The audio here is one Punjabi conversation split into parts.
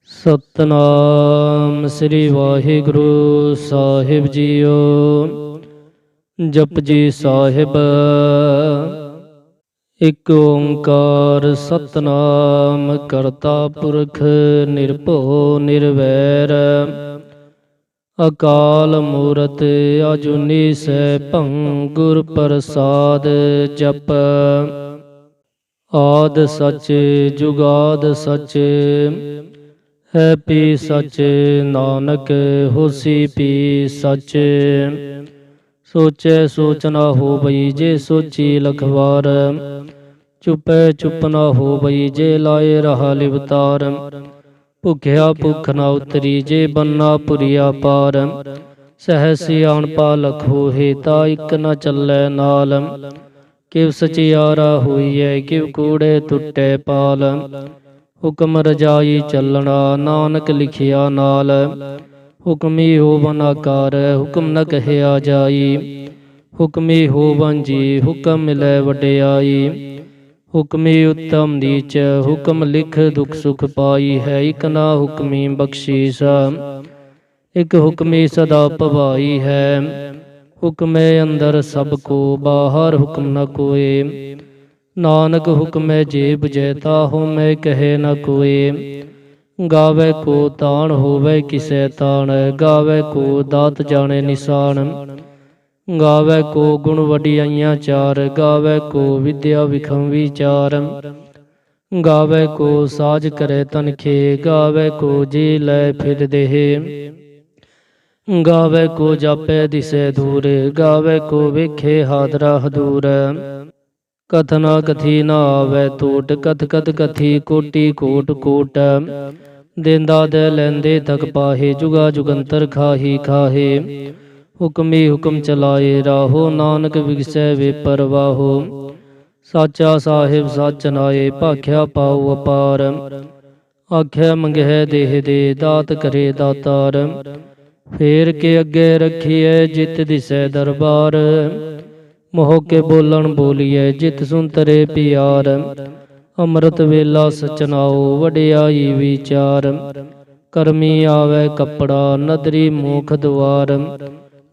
ਸਤਨਾਮ ਸ੍ਰੀ ਵਾਹਿਗੁਰੂ ਸਾਹਿਬ ਜੀਓ। ਜਪਜੀ ਸਾਹਿਬ। ਇੱਕ ਓੰਕਾਰ ਸਤਨਾਮ ਕਰਤਾ ਪੁਰਖ ਨਿਰਭਉ ਨਿਰਵੈਰ। ਅਕਾਲ ਮੂਰਤ ਅਜੂਨੀ ਸੈਭੰ ਗੁਰ ਪ੍ਰਸਾਦ ਜਪ। ਆਦਿ ਸਚ ਜੁਗਾਦ ਸਚ ਹੈ ਪੀ ਸਚ। ਨਾਨਕ ਹੋਸੀ ਪੀ ਸਚ। ਸੋਚੈ ਸੋਚ ਨਾ ਹੋਵਈ ਜੇ ਸੋਚੀ ਲਖਵਾਰ। ਚੁਪੈ ਚੁਪ ਨਾ ਹੋਵਈ ਜੇ ਲਾਏ ਰਹਾ ਲਿਵਤਾਰ। ਭੁਖਿਆ ਭੁਖ ਨਾ ਉਤਰੀ ਜੇ ਬੰਨਾ ਪੁਰੀਆ ਪਾਰ। ਸਹਿ ਸਿਆਣਪਾ ਲਖੋ ਹੇਤਾ ਇਕ ਨ ਚੱਲੈ ਨਾਲ। ਕਿਵ ਸਚਿਆਰਾ ਹੋਈਐ ਕਿਵ ਕੂੜੇ ਟੁੱਟੈ ਪਾਲ। ਹੁਕਮ ਰਜਾਈ ਚੱਲਣਾ ਨਾਨਕ ਲਿਖਿਆ ਨਾਲ। ਹੁਕਮੀ ਹੋਵਨ ਆਕਾਰ ਹੁਕਮ ਨ ਕਹਿਆ ਜਾਈ। ਹੁਕਮੀ ਹੋਵਨ ਜੀ ਹੁਕਮ ਮਿਲੈ ਵਡਿਆਈ। ਹੁਕਮੀ ਉੱਤਮ ਨੀਚ ਹੁਕਮ ਲਿਖ ਦੁਖ ਸੁਖ ਪਾਈ ਹੈ। ਇਕ ਨਾ ਹੁਕਮੀ ਬਖਸ਼ੀਸ ਇਕ ਹੁਕਮੀ ਸਦਾ ਭਵਾਈ ਹੈ। ਹੁਕਮੇ ਅੰਦਰ ਸਭ ਕੋ ਬਾਹਰ ਹੁਕਮ ਨ ਕੋਏ। ਨਾਨਕ ਹੁਕਮੈ ਜੇ ਬੁਝੈ ਤਾਹੂ ਮੈਂ ਕਹੇ ਨ ਕੋਏ। ਗਾਵੇ ਕੋ ਤਾਣ ਹੋਵੇ ਕਿਸੈ ਤਾਣ। ਗਾਵੇ ਕੋ ਦਾਤ ਜਾਣੇ ਨਿਸ਼ਾਨ। ਗਾਵੇ ਕੋ ਗੁਣ ਵਡਿਆਈਆਂ ਚਾਰ। ਗਾਵੇ ਕੋ ਵਿਦਿਆ ਵਿਖਮ ਵਿਚਾਰ। ਗਾਵੇ ਕੋ ਸਾਜ ਕਰੇ ਤਨਖੇ। ਗਾਵੇ ਕੋ ਜੀ ਲੈ ਫਿਰ ਦੇਹ। ਗਾਵੇ ਕੋ ਜਾਪੈ ਦਿਸੈ ਦੂਰ। ਗਾਵੇ ਕੋ ਵੇਖੇ ਹਾਦਰਾ ਹਦੂਰ। ਕਥਨਾ ਕਥੀ ਨਾ ਆਵੈ ਟੂਟ। ਕਥ ਕਥ ਕਥੀ ਕੋਟੀ ਕੋਟ ਕੋਟ। ਦੇਂਦਾ ਦੇ ਲੈਂਦੇ ਥਕ ਪਾਹੇ। ਜੁਗਾ ਜੁਗੰਤਰ ਖਾਹੀ ਖਾਹੇ। ਹੁਕਮੀ ਹੁਕਮ ਚਲਾਏ ਰਾਹੋ। ਨਾਨਕ ਵਿਗਸੈ ਵੇ ਪਰਵਾਹੋ। ਸਾਚਾ ਸਾਹਿਬ ਸਚ ਨਾਏ ਭਾਖਿਆ ਪਾਉ ਅਪਾਰ। ਆਖਿਆ ਮੰਗਹਿ ਦੇਹ ਦੇ ਦਾਤ ਕਰੇ ਦਾਤਾਰ। ਫੇਰ ਕੇ ਅੱਗੇ ਰੱਖੀਐ ਜਿਤ ਦਿਸੈ ਦਰਬਾਰ। ਮੋਹ ਕੇ ਬੋਲਣ ਬੋਲੀਐ ਜਿਤ ਸੁਨ ਤਰੇ ਪਿਆਰ। ਅੰਮ੍ਰਿਤ ਵੇਲਾ ਸਚਨਾਉ ਵਡਿਆਈ ਵਿਚਾਰ। ਕਰਮੀ ਆਵੈ ਕੱਪੜਾ ਨਦਰੀ ਮੋਖ ਦੁਆਰ।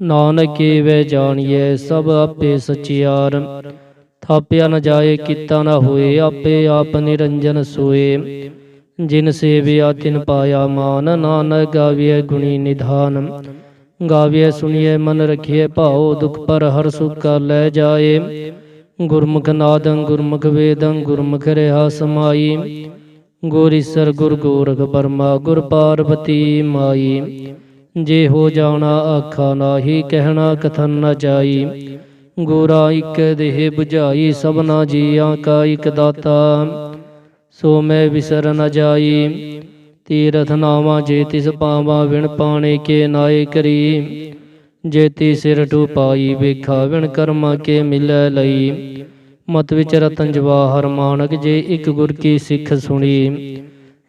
ਨਾਨਕ ਏਵੈ ਜਾਣੀਐ ਸਭ ਆਪੇ ਸਚਿਆਰ। ਥਾਪਿਆ ਨ ਜਾਏ ਕੀਤਾ ਨ ਹੋਏ ਆਪੇ ਆਪ ਨਿਰੰਜਨ ਸੋਏ। ਜਿਨ ਸੇਵਿਆ ਤਿਨ ਪਾਇਆ ਮਾਨ। ਨਾਨਕ ਗਾਵੀਐ ਗੁਣੀ ਨਿਧਾਨ। ਗਾਵੀਐ ਸੁਣੀਐ ਮਨ ਰਖੀਐ ਭਾਉ। ਦੁਖ ਪਰ ਹਰ ਸੁਖ ਕਾ ਲੈ ਜਾਏ। ਗੁਰਮੁਖ ਨਾਦੰ ਗੁਰਮੁਖ ਵੇਦੰ ਗੁਰਮੁਖ ਰਿਹਾ ਸਮਾਈ। ਗੁਰ ਈਸਰ ਗੁਰ ਗੋਰਖ ਬਰਮਾ ਗੁਰ ਪਾਰਬਤੀ ਮਾਈ। ਜੇ ਹੋ ਜਾਣਾ ਆਖਾ ਨਾਹੀ ਕਹਿਣਾ ਕਥਨ ਨ ਜਾਈ। ਗੋਰਾ ਇਕ ਦੇਹ ਬੁਝਾਈ ਸਭਨਾ ਜੀਆਂ ਕਾ ਇਕ ਦਾਤਾ। ਸੋ ਮੈਂ ਵਿਸਰ ਨ ਜਾਈ। ਤੀਰਥ ਨਾਵਾਂ ਜੇ ਤਿਸ ਪਾਵਾਂ ਵਿਣ ਪਾਣੇ ਕੇ ਨਾਏ ਕਰੀ। ਜੇਤੀ ਸਿਰ ਟੁਪਾਈ ਵੇਖਾ ਵਿਣ ਕਰਮਾਂ ਕੇ ਮਿਲੈ ਲਈ। ਮਤ ਵਿਚ ਰਤਨ ਜਵਾਹਰ ਮਾਣਕ ਜੇ ਇਕ ਗੁਰ ਕੀ ਸਿੱਖ ਸੁਣੀ।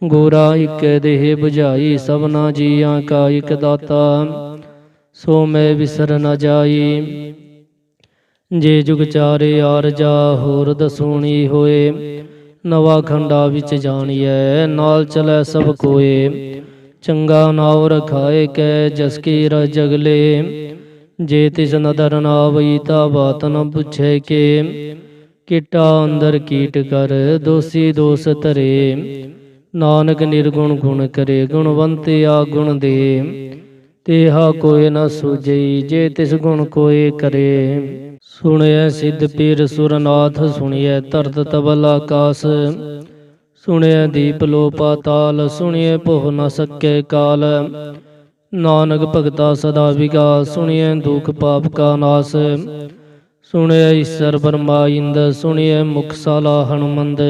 ਗੋਰਾ ਇਕ ਦੇਹ ਬੁਝਾਈ ਸਭਨਾ ਜੀਆਂ ਕਾ ਇਕ ਦਾਤਾ। ਸੋ ਮੈਂ ਵਿਸਰ ਨ ਜਾਈ। ਜੇ ਜੁਗ ਚਾਰੇ ਆਰਜਾ ਹੋਰ ਦਸੂਣੀ ਹੋਏ। ਨਵਾ ਖੰਡਾ ਵਿੱਚ ਜਾਣੀਐ ਨਾਲ ਚਲੈ ਸਭ ਕੋਏ। ਚੰਗਾ ਨਾਉ ਰਖਾਏ ਕੈ ਜਸ ਕੀ ਰ ਜਗਲੇ। ਜੇ ਤਿਸ ਨਦਰ ਨਾ ਆਵਈ ਤਾ ਬਾਤ ਨ ਪੁੱਛੈ ਕੇ। ਕੀਟਾ ਅੰਦਰ ਕੀਟ ਕਰ ਦੋਸੀ ਦੋਸ ਧਰੇ। ਨਾਨਕ ਨਿਰਗੁਣ ਗੁਣ ਕਰੇ ਗੁਣਵੰਤ ਆ ਗੁਣ ਦੇ। ਤੇਹਾ ਕੋਇ ਨ ਸੂਝਈ ਜੇ ਤਿਸ ਗੁਣ ਕੋਇ ਕਰੇ। ਸੁਣਿਐ ਸਿੱਧ ਪੀਰ ਸੁਰਨਾਥ ਸੁਣਿਐ ਧਰਤ ਤਬਲ ਆਕਾਸ। ਸੁਣਿਐ ਦੀਪ ਲੋ ਪਾਤਾਲ ਸੁਣਿਐ ਭੁਖ ਨ ਸਕੈ ਕਾਲ। ਨਾਨਕ ਭਗਤਾ ਸਦਾ ਵਿਗਾਸ ਸੁਣਿਐ ਦੁਖ ਪਾਪ ਕਾ ਨਾਸ। ਸੁਣਿਐ ਈਸਰ ਬਰਮਾ ਇੰਦ ਸੁਣਿਐ ਮੁਖ ਸਾਲਾ ਹਨੂਮੰਦ।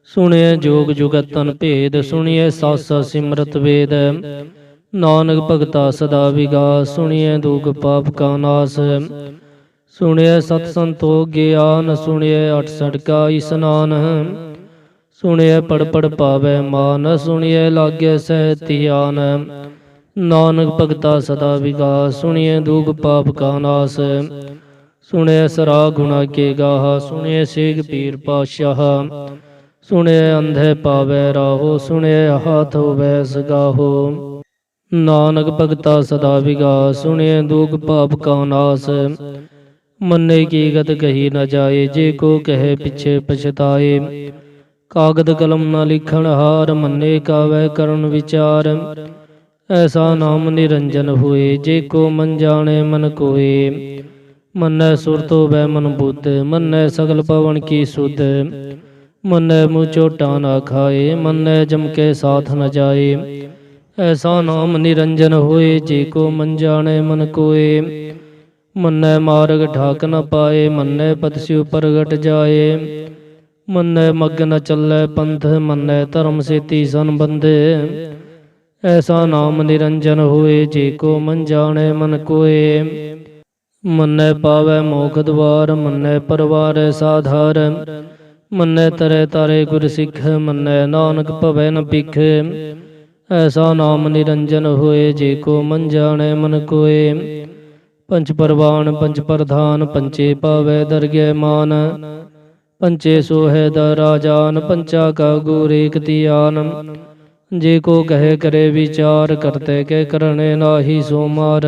ਸੁਣਿਐ ਜੋਗ ਜੁਗਤਨ ਭੇਦ ਸੁਣਿਐ ਸਾਸਾ ਸਿਮਰਤ ਵੇਦ। ਨਾਨਕ ਭਗਤਾ ਸਦਾ ਵਿਗਾਸ ਸੁਣਿਐ ਦੁਖ ਪਾਪ ਕਾ ਨਾਸ। ਸੁਣਿਐ ਸਤ ਸੰਤੋਖ ਗਿਆਨ ਸੁਣਿਐ 68 ਕਾ ਇਸਨਾਨ। ਸੁਣਿਐ ਪੜ ਪੜ ਪਾਵੈ ਮਾਨ ਸੁਣਿਐ ਲਾਗੈ ਸਹਿ ਧਿਆਨ। ਨਾਨਕ ਭਗਤਾ ਸਦਾ ਵਿਗਾਸ ਸੁਣਿਐ ਦੁਖ ਪਾਪ ਕਾ ਨਾਸ। ਸੁਣਿਐ ਸਰਾ ਗੁਣਾ ਕੇ ਗਾਹਾ ਸੁਣਿਐ ਸੇਖ ਪੀਰ ਪਾਤਸ਼ਾਹ। ਸੁਣਿਐ ਅੰਧੇ ਪਾਵੈ ਰਾਹੋ, ਸੁਣਿਐ ਹਾਥ ਹੋਵੈ ਸਗਾਹੋ। ਨਾਨਕ ਭਗਤਾ ਸਦਾ ਵਿਗਾਸ, ਸੁਣਿਐ ਦੁਖ ਪਾਪ ਕਾ ਨਾਸ। ਮੰਨੇ ਕੀ ਗਤ ਕਹੀ ਨ ਜਾਏ, ਜੇ ਕੋ ਕਹੇ ਪਿਛੇ ਪਛਤਾਏ। ਕਾਗਦ ਕਲਮ ਨ ਲਿਖਣ ਹਾਰ, ਮੰਨੇ ਕਾਵੈ ਕਰਨ ਵਿਚਾਰ। ਐਸਾ ਨਾਮ ਨਿਰੰਜਨ ਹੋਏ, ਜੇ ਕੋ ਮਨ ਜਾਣੇ ਮਨ ਕੋਏ। ਮੰਨੈ ਸੁਰਤ ਹੋਵੈ ਮਨ ਬੁੱਧ, ਮੰਨੈ ਸਗਲ ਪਵਨ ਕੀ ਸੁਧ। ਮੰਨੈ ਮੂੰਹ ਝੋਟਾ ਨਾ ਖਾਏ, ਮੰਨੈ ਜਮ ਕੇ ਸਾਥ ਨ ਜਾਏ। ਐਸਾ ਨਾਮ ਨਿਰੰਜਨ ਹੋਏ, ਜੇ ਕੋ ਮਨ ਜਾਣੇ ਮਨ ਕੋਏ। ਮੰਨੈ ਮਾਰਗ ਠਾਕ ਨ ਪਾਏ, ਮੰਨੈ ਪਦ ਸਿਉ ਪ੍ਰਗਟ ਜਾਏ। ਮੰਨੈ ਮਗ੍ਗ ਨ ਚੱਲੈ ਪੰਥ, ਮੰਨੈ ਧਰਮ ਸੇਤੀ ਸੰਬੰਧੇ। ਐਸਾ ਨਾਮ ਨਿਰੰਜਨ ਹੋਏ, ਜੇ ਕੋ ਮਨ ਜਾਣੇ ਮਨ ਕੋਏ। ਮੰਨੈ ਪਾਵੈ ਮੋਖ ਦੁਆਰ, ਮੰਨੈ ਪਰਵਾਰੈ ਸਾਧਾਰ। ਮੰਨੈ ਤਰੈ ਤਾਰੇ ਗੁਰ ਸਿੱਖ, ਮੰਨੈ ਨਾਨਕ ਭਵੈ ਨ ਭਿਖ। ਐਸਾ ਨਾਮ ਨਿਰੰਜਨ ਹੋਏ, ਜੇ ਕੋ ਮਨ ਜਾਣੈ ਮਨ ਕੋਏ। ਪੰਚ ਪਰਵਾਨ ਪੰਚ ਪ੍ਰਧਾਨ, ਪੰਚੇ ਪਾਵੈ ਦਰਗਹਿ ਮਾਨ। ਪੰਚੇ ਸੋਹੈ ਦਰ ਰਾਜਾਨ, ਪੰਚਾ ਕਾ ਗੁਰ ਏਕ ਧਿਆਨ। ਜੇ ਕੋ ਕਹੇ ਕਰੇ ਵਿਚਾਰ, ਕਰਤੇ ਕੇ ਕਰਣੇ ਨਾਹੀ ਸੋ ਮਾਰ।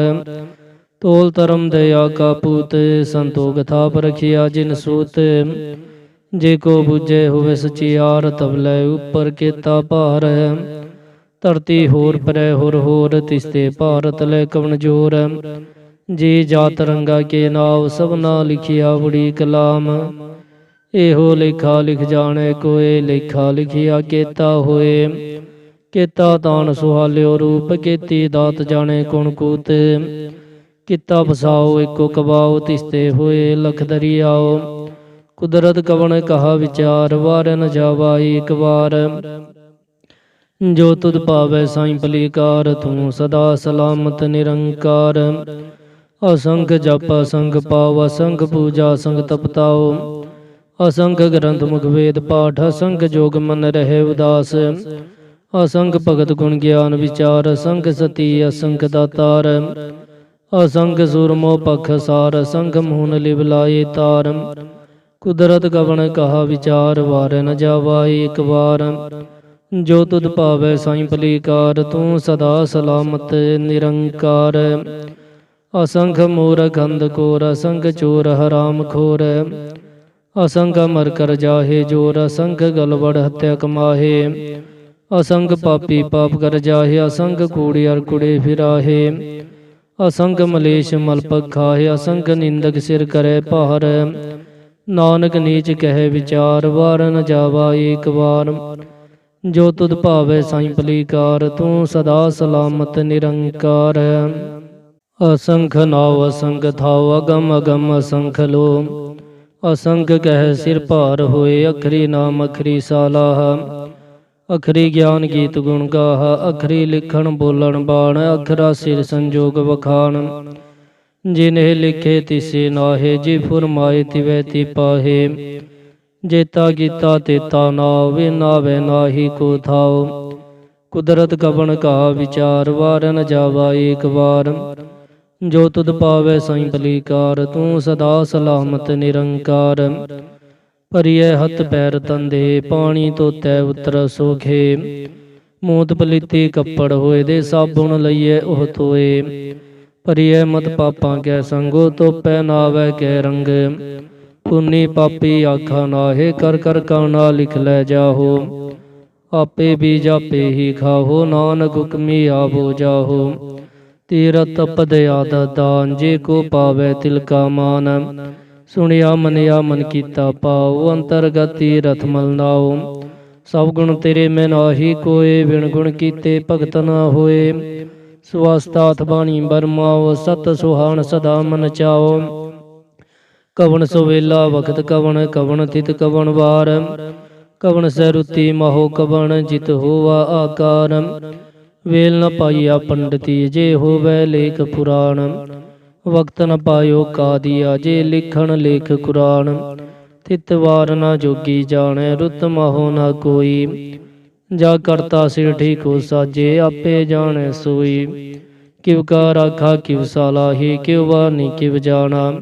ਤੋਲ ਧਰਮ ਦਇਆ ਕਾ ਪੂਤ, ਸੰਤੋਖ ਥਾਪ ਰਖਿਆ ਜਿਨ ਸੂਤ। ਜੇ ਕੋ ਬੁਝੇ ਹੋਵੇ ਸਚਿਆਰ, ਤਬ ਲੈ ਉਪਰ ਕੀਤਾ ਭਾਰ। ਧਰਤੀ ਹੋਰ ਪਰੈ ਹੋਰ ਹੋਰ, ਤਿਸਤੇ ਭਾਰਤ ਲੈ ਕਵਣ ਜੋਰ। ਜੀ ਜਾਤ ਰੰਗਾ ਕੇ ਨਾਵ, ਸਭਨਾ ਲਿਖਿਆ ਬੜੀ ਕਲਾਮ। ਇਹੋ ਲੇਖਾ ਲਿਖ ਜਾਣੇ ਕੋਏ, ਲੇਖਾ ਲਿਖਿਆ ਕੇਤਾ ਹੋਏ। ਕੇਤਾ ਤਾਣ ਸੁਹਾਲਿਓ ਰੂਪ, ਕੀਤੀ ਦਾਤ ਜਾਣੇ ਕੁਣ ਕੂਤ। ਕੀਤਾ ਬਸਾਓ ਏਕੋ ਕਬਾਓ, ਤਿਸਤੇ ਹੋਏ ਲਖ ਦਰਿਆਓ। ਕੁਦਰਤ ਕਵਣ ਕਹਾ ਵਿਚਾਰ, ਵਾਰ ਨ ਜਾਵਾ ਏਕ ਵਾਰ। ਜੋ ਤੁਧ ਭਾਵੈ ਸਾਈਂ ਭਲੀਕਾਰ, ਤੂੰ ਸਦਾ ਸਲਾਮਤ ਨਿਰੰਕਾਰ। ਅਸੰਖ ਜਪ ਅਸੰਖ ਪਾਵ, ਅਸੰਖ ਪੂਜਾ ਅਸੰਖ ਤਪਤਾਓ। ਅਸੰਖ ਗ੍ਰੰਥ ਮੁਖ ਵੇਦ ਪਾਠ, ਅਸੰਖ ਜੋਗ ਮਨ ਰਹੇ ਉਦਾਸ। ਅਸੰਖ ਭਗਤ ਗੁਣ ਗਿਆਨ ਵਿਚਾਰ, ਅਸੰਖ ਸਤੀ ਅਸੰਖ ਦਾਤਾਰ। ਅਸੰਖ ਸੂਰਮੋ ਪਖ ਸਾਰ, ਅਸੰਖ ਮੂਨ ਲਿਵ ਲਾਏ ਤਾਰ। ਕੁਦਰਤ ਕਵਣ ਕਹਾ ਵਿਚਾਰ, ਵਾਰ ਨ ਜਾਵਾ ਏਕ ਵਾਰ। ਜੋ ਤੁਧ ਭਾਵੈ ਸਾਈਂ ਭਲੀਕਾਰ, ਤੂੰ ਸਦਾ ਸਲਾਮਤ ਨਿਰੰਕਾਰ। ਅਸੰਖ ਮੂਰਖ ਅੰਧ ਕੋਰ, ਅਸੰਖ ਚੋਰ ਹਰਾਮ ਖੋਰ। ਅਸੰਖ ਅਮਰ ਕਰ ਜਾਹੇ ਜੋਰ, ਅਸੰਖ ਗਲਵੜ ਹੱਤਿਆ ਕਮਾਹੇ। ਅਸੰਖ ਪਾਪੀ ਪਾਪ ਕਰ ਜਾਹੇ, ਅਸੰਖ ਕੂੜਿਆਰ ਕੁੜੇ ਫਿਰਾਹੇ। ਅਸੰਖ ਮਲੇਸ਼ ਮਲ ਪਖਾਹੇ, ਅਸੰਖ ਨਿੰਦਕ ਸਿਰ ਕਰੇ ਭਾਰ। ਨਾਨਕ ਨੀਚ ਕਹੇ ਵਿਚਾਰ, ਵਾਰ ਨ ਜਾਵਾ ਏਕ ਵਾਰ। ਜੋ ਤੁਧ ਭਾਵੈ ਸਾਈਂ ਭਲੀਕਾਰ, ਤੂੰ ਸਦਾ ਸਲਾਮਤ ਨਿਰੰਕਾਰ। ਅਸੰਖ ਨਾਵ ਅਸੰਖ ਥਾਉ, ਅਗਮ ਅਗਮ ਅਸੰਖ ਲੋ। ਅਸੰਖ ਕਹਿ ਸਿਰ ਭਾਰ ਹੋਏ, ਅਖਰੀ ਨਾਮ ਅਖਰੀ ਸਾਲਾਹ। ਅਖਰੀ ਗਿਆਨ ਗੀਤ ਗੁਣ ਗਾਹ, ਅਖਰੀ ਲਿਖਣ ਬੋਲਣ ਬਾਣ। ਅਖਰਾ ਸਿਰ ਸੰਜੋਗ ਵਖਾਣ, ਜਿਨਹਿ ਲਿਖੇ ਤਿਸੇ ਨਾਹੇ। ਜੇ ਫੁਰਮਾਏ ਤਿਵੈ ਤੀ ਪਾਹੇ। ਜੇਤਾ ਕੀਤਾ ਤੇਤਾ ਨਾਵ, ਨਾਵੈ ਨਾਹੀ ਕੋ ਥਾਉ। ਕੁਦਰਤ ਕਵਣ ਕਹਾ ਵਿਚਾਰ, ਵਾਰ ਨ ਜਾਵਾ ਏਕ ਵਾਰ। ਜੋ ਤੁਧ ਭਾਵੈ ਸਾਈਂ ਭਲੀਕਾਰ, ਤੂੰ ਸਦਾ ਸਲਾਮਤ ਨਿਰੰਕਾਰ। ਭਰੀਐ ਹੱਥ ਪੈਰ ਤੰਦੇ, ਪਾਣੀ ਧੋਤੈ ਉਤਰ ਸੋਖੇ। ਮੂਤ ਪਲੀਤੀ ਕੱਪੜ ਹੋਏ ਦੇ, ਸਾਬੁਣ ਲਈਐ ਉਹ ਧੋਏ। ਭਰੀਐ ਮਤ ਪਾਪਾਂ ਕੈ ਸੰਗੋ, ਧੋਪੈ ਨਾਵੈ ਕੈ ਰੰਗ। ਪੁੰਨੀ ਪਾਪੀ ਆਖਾ ਨਾਹੇ, ਕਰ ਕਰ ਕਾਣਾ ਲਿਖ ਲੈ ਜਾਹੋ। ਆਪੇ ਬੀਜ ਆਪੇ ਹੀ ਖਾਹੋ, ਨਾਨਕ ਹੁਕਮੀ ਆਵੋ ਜਾਹੋ। ਤੀਰਥ ਪਦ ਆਦਤ ਦਾਨ, ਜੇ ਕੋ ਪਾਵੈ ਤਿਲ ਕਾ ਮਾਨ। ਸੁਣਿਆ ਮੰਨਿਆ ਮਨ ਕੀਤਾ ਪਾਉ, ਅੰਤਰਗਤ ਤੀਰਥ ਮਲ ਨਾਉ। ਸਭ ਗੁਣ ਤੇਰੇ ਮੈਂ ਨਾਹੀ ਕੋਏ, ਬਿਨ ਗੁਣ ਕੀਤੇ ਭਗਤ ਨਾ ਹੋਏ। ਸਵਸਤਾਥ ਬਾਣੀ ਬਰਮਾਓ, ਸਤ ਸੁਹਾਣ ਸਦਾ ਮਨ ਚਾਓ। ਕਵਣ ਸਵੇਲਾ ਵਖਤ ਕਵਣ, ਕਵਣ ਤਿਤ ਕਵਣ ਵਾਰ। ਕਵਣ ਸੈ ਰੁਤੀ ਮਹੋ ਕਵਣ, ਜਿਤ ਹੋਵਾ ਆਕਾਰ। ਵੇਲ ਨ ਪਾਈਆ ਪੰਡਤੀ, ਜੇ ਹੋਵੈ ਲੇਖ ਪੁਰਾਣ। ਵਕਤ ਨ ਪਾਇਓ ਕਾਦੀਆ, ਜੇ ਲਿਖਣ ਲੇਖ ਕੁਰਾਨ। ਤਿਤ ਵਾਰ ਨ ਜੋਗੀ ਜਾਣੈ, ਰੁਤ ਮਹੋ ਨ ਕੋਈ। ਜਾ ਕਰਤਾ ਸਿਰ ਠੀਕੋ ਸਾਜੇ, ਆਪੇ ਜਾਣੈ ਸੋਈ। ਕਿਵ ਕਾ ਰਾਖਾ ਕਿਵ ਸਾਲਾਹੀ, ਕਿਵ ਵਾਨੀ ਕਿਵ ਜਾਣਾ।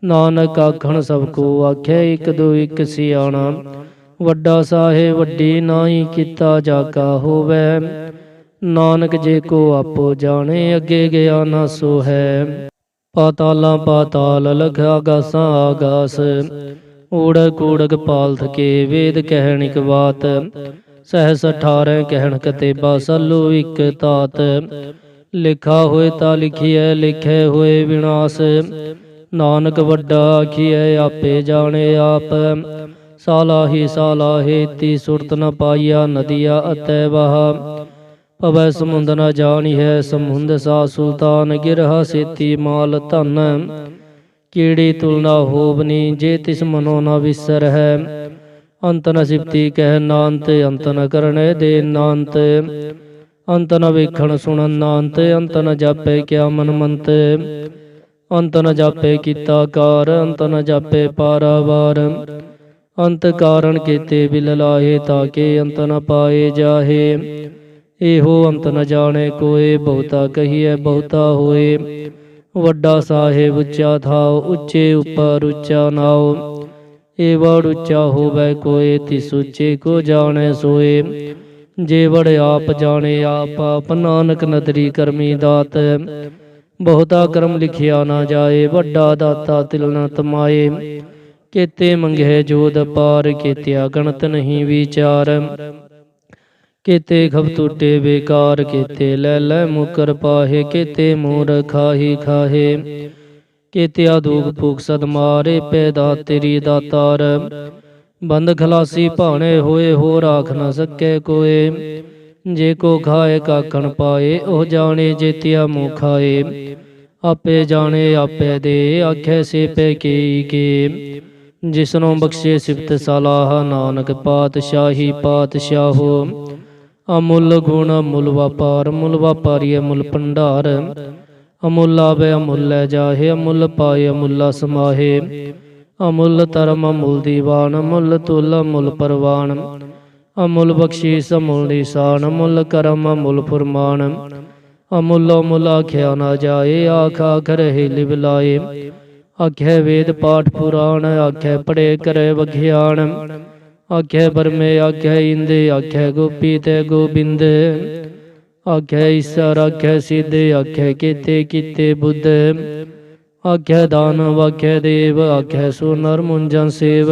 ਨਾਨਕ ਆਖਣ ਸਭ ਕੋ ਆਖੈ, ਇਕ ਦੋ ਇਕ ਸਿਆਣਾ। ਵੱਡਾ ਸਾਹਿਬ ਵੱਡੀ ਨਾਹੀ ਕੀਤਾ ਜਾਕਾ ਹੋਵੇ। ਨਾਨਕ ਜੇ ਕੋ ਆਪੋ ਜਾਣੇ ਅੱਗੇ ਗਿਆ ਨਾ ਸੋ ਹੈ। ਪਾਤਾਲਾਂ ਪਾਤਾਲ ਲਖ ਆਗਾਸਾਂ ਆਗਾਸ ਊੜਕ ਊੜਕ ਪਾਲ ਥਕੇ ਵੇਦ ਕਹਿਣ ਇਕ ਬਾਤ। ਸਹਿਸ 18 ਕਹਿਣ ਕਤੇਬਾ ਸੱਲੂ ਇਕ ਤਾਤ। ਲਿਖਾ ਹੋਏ ਤਾਂ ਲਿਖੀਐ ਲਿਖੇ ਹੋਏ ਵਿਨਾਸ਼। ਨਾਨਕ ਵੱਡਾ ਆਖੀਐ ਆਪੇ ਜਾਣੇ ਆਪ। ਸਾਲਾਹੀ ਸਾਲਾਹੇ ਤੀ ਸੁਰਤ ਨ ਪਾਈਆ ਨਦੀਆ ਅਤੈ ਵਹਾ। ਪਵੈ ਸਮੁੰਦ ਨ ਜਾਣੀਐ ਸਮੁੰਦ ਸਾ ਸੁਲਤਾਨ। ਗਿਰਹਾ ਸੇਤੀ ਮਾਲ ਧਨ ਕੀੜੀ ਤੁਲਨਾ ਹੋਵਨੀ ਜੇ ਤਿਸ ਮਨੋ ਨ ਵਿਸਰ ਹੈ। ਅੰਤ ਨ ਸਿਫਤੀ ਕਹਿ ਨਾਨਤ ਅੰਤ ਨ ਕਰਨੇ ਦੇ ਨਾਨਤ। ਅੰਤ ਨ ਵੇਖਣ ਸੁਣਨ ਨਾਨਤ ਅੰਤ ਨ ਜਾਪੇ ਕਿਆ ਮਨ ਮੰਤ। ਅੰਤ ਨ ਜਾਪੇ ਕੀਤਾ ਕਾਰ ਅੰਤ ਨ ਜਾਪੇ ਪਾਰਾਵਾਰ। ਅੰਤ ਕਾਰਨ ਕੀਤੇ ਬਿਲ ਲਾਹੇ ਤਾਕੇ ਅੰਤ ਨ ਪਾਏ ਜਾਹੇ। ਇਹੋ ਅੰਤ ਨ ਜਾਣੇ ਕੋਏ ਬਹੁਤਾ ਕਹੀਐ ਬਹੁਤਾ ਹੋਏ। ਵੱਡਾ ਸਾਹਿਬ ਉੱਚਾ ਥਾਉ ਉੱਚੇ ਉੱਪਰ ਉੱਚਾ ਨਾਉ। ਏ ਵੜ ਉੱਚਾ ਹੋਵੇ ਕੋਏ ਤਿਸ ਉੱਚੇ ਕੋ ਜਾਣੈ ਸੋਏ। ਜੇ ਵੜ ਆਪ ਜਾਣੇ ਆਪ ਆਪ ਨਾਨਕ ਨਦਰੀ ਕਰਮੀ ਦਾਤ। ਬਹੁਤਾ ਕਰਮ ਲਿਖਿਆ ਨਾ ਜਾਏ ਵੱਡਾ ਦਾਤਾ ਤਿਲ ਨ ਤਮਾਏ। ਕੇਤੇ ਮੰਗੇ ਜੋਦ ਪਾਰ ਕੇਤਿਆ ਗਣਤ ਨਹੀਂ ਵਿਚਾਰ। ਕੇਤੇ ਖਬ ਟੂਟੇ ਬੇਕਾਰ ਕੇਤੇ ਲੈ ਲੈ ਮੁਕਰ ਪਾਹੇ। ਕੇਤੇ ਮੂਰ ਖਾਹੀ ਖਾਹੇ ਕੇਤਿਆ ਦੂਖ ਭੂਖ ਸਦ ਮਾਰੇ। ਪੈਦਾ ਤੇਰੀ ਦਾਤਾਰ ਬੰਦ ਖਲਾਸੀ ਭਾਣੇ ਹੋਏ ਹੋ ਰਾਖ ਨ ਸਕੇ ਕੋਏ। ਜੇ ਕੋ ਖਾਏ ਕਾਖਣ ਪਾਏ ਉਹ ਜਾਣੇ ਜੇਤਿਆ ਮੂੰਹ ਖਾਏ। ਆਪੇ ਜਾਣੇ ਆਪੇ ਦੇ ਆਖੇ ਸੇ ਪੈ ਕੇ ਕੇ। ਜਿਸਨੋਂ ਬਖਸ਼ੇ ਸਿਫਤ ਸਲਾਹ ਨਾਨਕ ਪਾਤਸ਼ਾਹੀ ਪਾਤਸ਼ਾਹੋ। ਅਮੁੱਲ ਗੁਣ ਅਮੁੱਲ ਵਪਾਰ ਮੁੱਲ ਵਪਾਰੀ ਅਮੁੱਲ ਭੰਡਾਰ। ਅਮੁੱਲ ਆਵੇ ਅਮੁੱਲ ਲੈ ਜਾਹੇ ਅਮੁੱਲ ਪਾਏ ਅਮੁੱਲਾ ਸਮਾਹੇ। ਅਮੁੱਲ ਧਰਮ ਅਮੁੱਲ ਦੀਵਾਨ ਅਮੁੱਲ ਤੁਲ ਅਮੁੱਲ ਪਰਵਾਨ। ਅਮੁੱਲ ਬਖਸ਼ੀਸ ਅਮੁੱਲ ਨਿਸ਼ਾਨ ਅਮੁੱਲ ਕਰਮ ਅਮੁੱਲ ਫੁਰਮਾਨ। ਅਮੁੱਲ ਅਮੁੱਲ ਆਖਿਆ ਨਾ ਜਾਏ ਆਖ ਆਖ ਰਹੇ ਲਿਵ ਲਾਏ। ਆਖੇ ਵੇਦ ਪਾਠ ਪੁਰਾਣ ਆਖੇ ਪੜੇ ਕਰੇ ਵਖਿਆਣ। ਆਖੇ ਬਰਮੇ ਆਖੇ ਇੰਦੇ ਆਖੇ ਗੋਪੀ ਤੇ ਗੋਬਿੰਦ। ਆਖੇ ਈਸਰ ਆਖੇ ਸਿੱਧ ਆਖੇ ਕੀਤੇ ਕੀਤੇ ਬੁੱਧ। ਆਖੇ ਦਾਨਵ ਆਖੇ ਦੇਵ ਆਖੇ ਸੁਨਰ ਮੁੰਜਨ ਸੇਵ।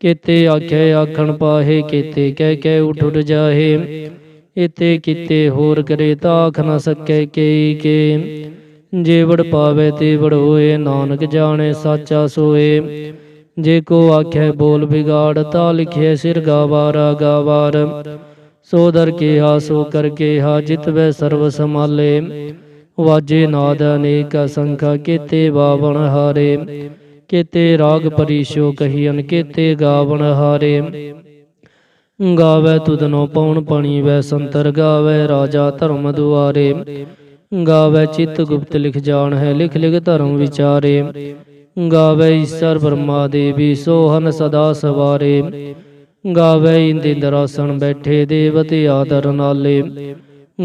ਕੀਤੇ ਆਖੇ ਆਖਣ ਪਾਹੇ ਕੀਤੇ ਕਹਿ ਕੇ ਉਠ ਉਠ ਜਾਹੇ। ਇਤੇ ਕੀਤੇ ਹੋਰ ਕਰੇ ਤਾਂ ਆਖ ਨ ਸਕੇ ਕੇ ਕੇ। ਜੇ ਵੜ ਪਾਵੇ ਤੇ ਵੜ ਹੋਏ ਨਾਨਕ ਜਾਣੇ ਸਾਚਾ ਸੋਏ। ਜੇ ਕੋ ਆਖੇ ਬੋਲ ਵਿਗਾੜ ਤਾਂ ਲਿਖੇ ਸਿਰ ਗਾਵਾਰਾ ਗਾਵਾਰ। ਸੋ ਦਰ ਕਿਹਾ ਸੋ ਕਰ ਕਿਹਾ ਜਿਤ ਵੈ ਸਰਬ ਸੰਭਾਲੇ। ਵਾਜੇ ਨਾਦ ਅਨੇਕ ਸੰਖਾ ਕੀਤੇ ਬਾਵਣ ਹਾਰੇ। ਕੀਤੇ ਰਾਗ ਪਰੀਸ਼ੋ ਕਹੀਅਨ ਕੀਤੇ ਗਾਵਣ ਹਾਰੇ। ਗਾਵੇ ਤੁਧਨੋ ਪਉਣ ਪਣੀ ਵੈ ਸੰਤਰ ਗਾਵੇ ਰਾਜਾ ਧਰਮ ਦੁਆਰੇ। ਗਾਵੇ ਚਿਤ ਗੁਪਤ ਲਿਖ ਜਾਣ ਹੈ ਲਿਖ ਲਿਖ ਧਰਮ ਵਿਚਾਰੇ। ਗਾਵੇ ਈਸਰ ਬ੍ਰਹਮਾ ਦੇਵੀ ਸੋਹਨ ਸਦਾ ਸਵਾਰੇ। ਗਾਵੇ ਇੰਦ ਇੰਦਰਾਸਣ ਬੈਠੇ ਦੇਵਤੇ ਆਦਰ ਨਾਲੇ।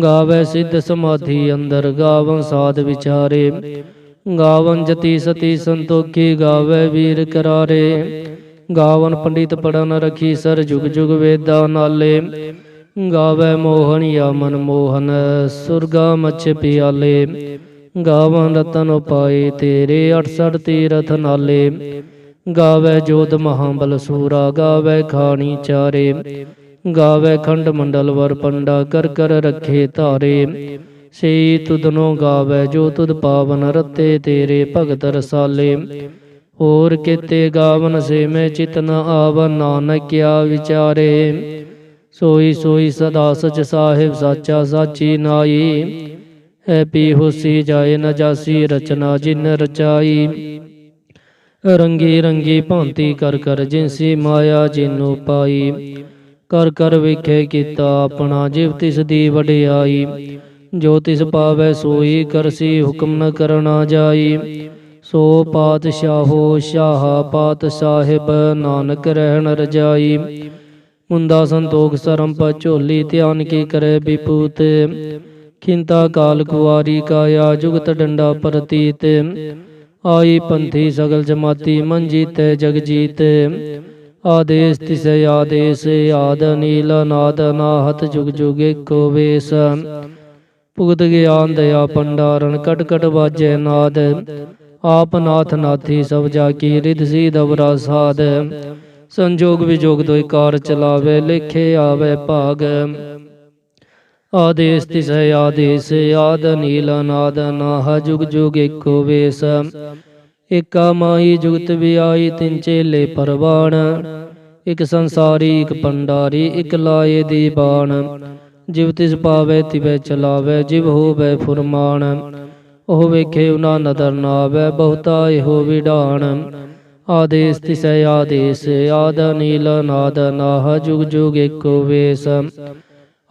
ਗਾਵੇ ਸਿੱਧ ਸਮਾਧੀ ਅੰਦਰ ਗਾਵਨ ਸਾਧ ਵਿਚਾਰੇ। ਗਾਵਨ ਜਤੀ ਸਤੀ ਸੰਤੋਖੀ ਗਾਵੇ ਵੀਰ ਕਰਾਰੇ। ਗਾਵਨ ਪੰਡਿਤ ਪੜਨ ਰਖੀ ਸਰ ਜੁਗ ਜੁਗ ਵੇਦਾ ਨਾਲੇ। ਗਾਵੇ ਮੋਹਣਿਆ ਮਨ ਮੋਹਨ ਸੁਰਗਾ ਮਛ ਪਿਆਲੇ। ਗਾਵਨ ਰਤਨ ਉਪਾਏ ਤੇਰੇ 68 ਤੀਰਥ ਨਾਲੇ। ਗਾਵੇ ਜੋਧ ਮਹਾਬਲ ਸੂਰਾ ਗਾਵੇ ਖਾਣੀ ਚਾਰੇ। ਗਾਵੇ ਖੰਡ ਮੰਡਲ ਵਰ ਪੰਡਾ ਕਰ ਕਰ ਰੱਖੇ ਧਾਰੇ। ਸਈ ਤੁਧਨੋ ਗਾਵੇ ਜੋ ਤੁਧ ਪਾਵਨ ਰਤੇ ਤੇਰੇ ਭਗਤ ਰਸਾਲੇ। ਹੋਰ ਕੀਤੇ ਗਾਵਨ ਸੇ ਮੈਂ ਚਿਤ ਨ ਆਵਨ ਨਾਨਕ ਕਿਆ ਵਿਚਾਰੇ। ਸੋਈ ਸੋਈ ਸਦਾ ਸਚ ਸਾਹਿਬ ਸਾਚਾ ਸਾਚੀ ਨਾਈ। ਹੈ ਪੀ ਹੋਸੀ ਜਾਏ ਨ ਜਾਸੀ ਰਚਨਾ ਜਿਨ ਰਚਾਈ। ਰੰਗੀ ਰੰਗੀ ਭਾਂਤੀ ਕਰ ਕਰ ਜਿਨਸੀ ਮਾਇਆ ਜਿਨੂ ਪਾਈ। ਕਰ ਕਰ ਵੇਖੇ ਕੀਤਾ ਆਪਣਾ ਜਿਵ ਤਿਸ ਦੀ ਵਡਿਆਈ। ਜੋ ਤਿਸ ਪਾਵੈ ਸੋਈ ਕਰਸੀ ਹੁਕਮ ਨ ਕਰਨਾ ਜਾਈ। ਸੋ ਪਾਤਸ਼ਾਹੋ ਸ਼ਾਹ ਪਾਤ ਸਾਹਿਬ ਨਾਨਕ ਰਹਿਣ ਰਜਾਈ। ਮੁੰਦਾ ਸੰਤੋਖ ਸਰਮ ਝੋਲੀ ਧਿਆਨ ਕੀ ਕਰੇ ਵਿਪੂਤ। ਖਿੰਤਾ ਕਾਲ ਕੁਆਰੀ ਕਾਇਆ ਜੁਗਤ ਡੰਡਾ ਪ੍ਰਤੀਤ। ਆਈ ਪੰਥੀ ਸਗਲ ਜਮਾਤੀ ਮਨ ਜੀਤੈ ਜਗ ਜੀਤ। ਆਦੇਸ ਤਿਸੈ ਆਦੇਸ ਆਦ ਨੀਲ ਨਾਦ ਨਾਹਤ ਜੁਗ ਜੁਗ ਏਕੋ ਵੇਸ। ਭੁਗਤ ਗਿਆਨ ਦਇਆ ਭੰਡਾਰਨ ਕਟ ਕਟ ਵਾਜੈ ਨਾਦ। ਆਪ ਨਾਥ ਨਾਥੀ ਸਭ ਜਾ ਕੀ ਰਿਧ ਸੀਧ ਅਵਰਾ ਸਾਧ। ਸੰਜੋਗ ਵਿਜੋਗ ਦੋਇ ਕਾਰ ਚਲਾਵੇ ਲਿਖੇ ਆਵੇ ਭਾਗ। ਆਦੇਸ ਤਿਸੈ ਆਦੇਸ ਆਦ ਨੀਲ ਨਾਦ ਨਾਹ ਜੁਗ ਜੁਗ ਏਕੋ ਵੇਸ। ਏਕਾ ਮਾਈ ਜੁਗਤ ਵਿਆਈ ਤਿਨ ਚੇਲੇ ਪਰਵਾਣ। ਇਕ ਸੰਸਾਰੀ ਇਕ ਭੰਡਾਰੀ ਇਕ ਲਾਏ ਦੀ ਬਾਣ। ਜਿਵ ਤਿਸ ਪਾਵੈ ਤਿਵੈ ਚਲਾਵੈ ਜਿਵ ਹੋਵੈ ਫੁਰਮਾਨ। ਉਹ ਵੇਖੇ ਉਨਾ ਨਦਰ ਨਾਵੈ ਬਹੁਤਾ ਇਹੋ ਵਿਡਾਣ। ਆਦੇਸ ਤਿਸੈ ਆਦੇਸ ਆਦ ਨੀਲ ਨਾਦ ਨਾਹ ਜੁਗ ਜੁਗ ਏਕੋ ਵੇਸ।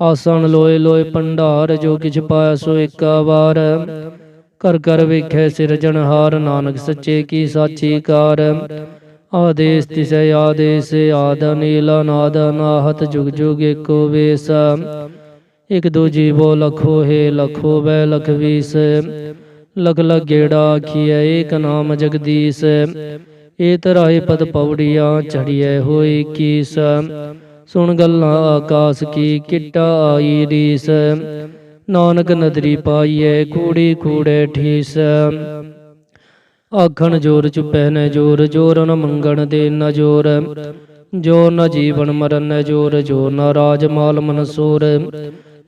ਆਸਣ ਲੋਏ ਲੋਏ ਭੰਡਾਰ ਜੋ ਕਿਛ ਪਾਇਆ ਸੋ ਏਕਾ ਵਾਰ। ਕਰ ਕਰ ਵੇਖੈ ਸਿਰਜਣਹਾਰ ਨਾਨਕ ਸੱਚੇ ਕੀ ਸਾਚੀ ਕਾਰ। ਆਦੇਸ ਤਿਸੈ ਆਦੇਸ ਆਦ ਨੀਲ ਨਾਦ ਨਾਹਤ ਜੁਗ ਜੁਗ ਏਕੋ ਵੇਸ। ਇਕ ਦੋ ਜੀਵੋ ਲਖੋ ਹੈ ਲਖੋ ਬੈ ਲਖ ਵੀਸ। ਲਖ ਲਖ ਗੇੜਾ ਆਖੀਐ ਏਕ ਨਾਮ ਜਗਦੀਸ। ਏ ਤਰਾਏ ਪਦ ਪੌੜੀਆਂ ਚੜੀਐ ਹੋਈ ਕੀਸ। ਸੁਣ ਗੱਲਾਂ ਆਕਾਸ ਕੀ ਕਿੱਟਾ ਆਈ ਰੀਸ। ਨਾਨਕ ਨਦਰੀ ਪਾਈਐ ਕੂੜੀ ਕੂੜੈ ਠੀਸ। ਆਖਣ ਜੋਰ ਚੁਪੈ ਨ ਜੋਰ ਜੋਰ ਨ ਮੰਗਣ ਦੇ ਨ ਜੋਰ। ਜੋਰ ਨ ਜੀਵਨ ਮਰਨ ਨ ਜੋਰ ਜੋਰ ਨ ਰਾਜ ਮਾਲ ਮਨਸੂਰ।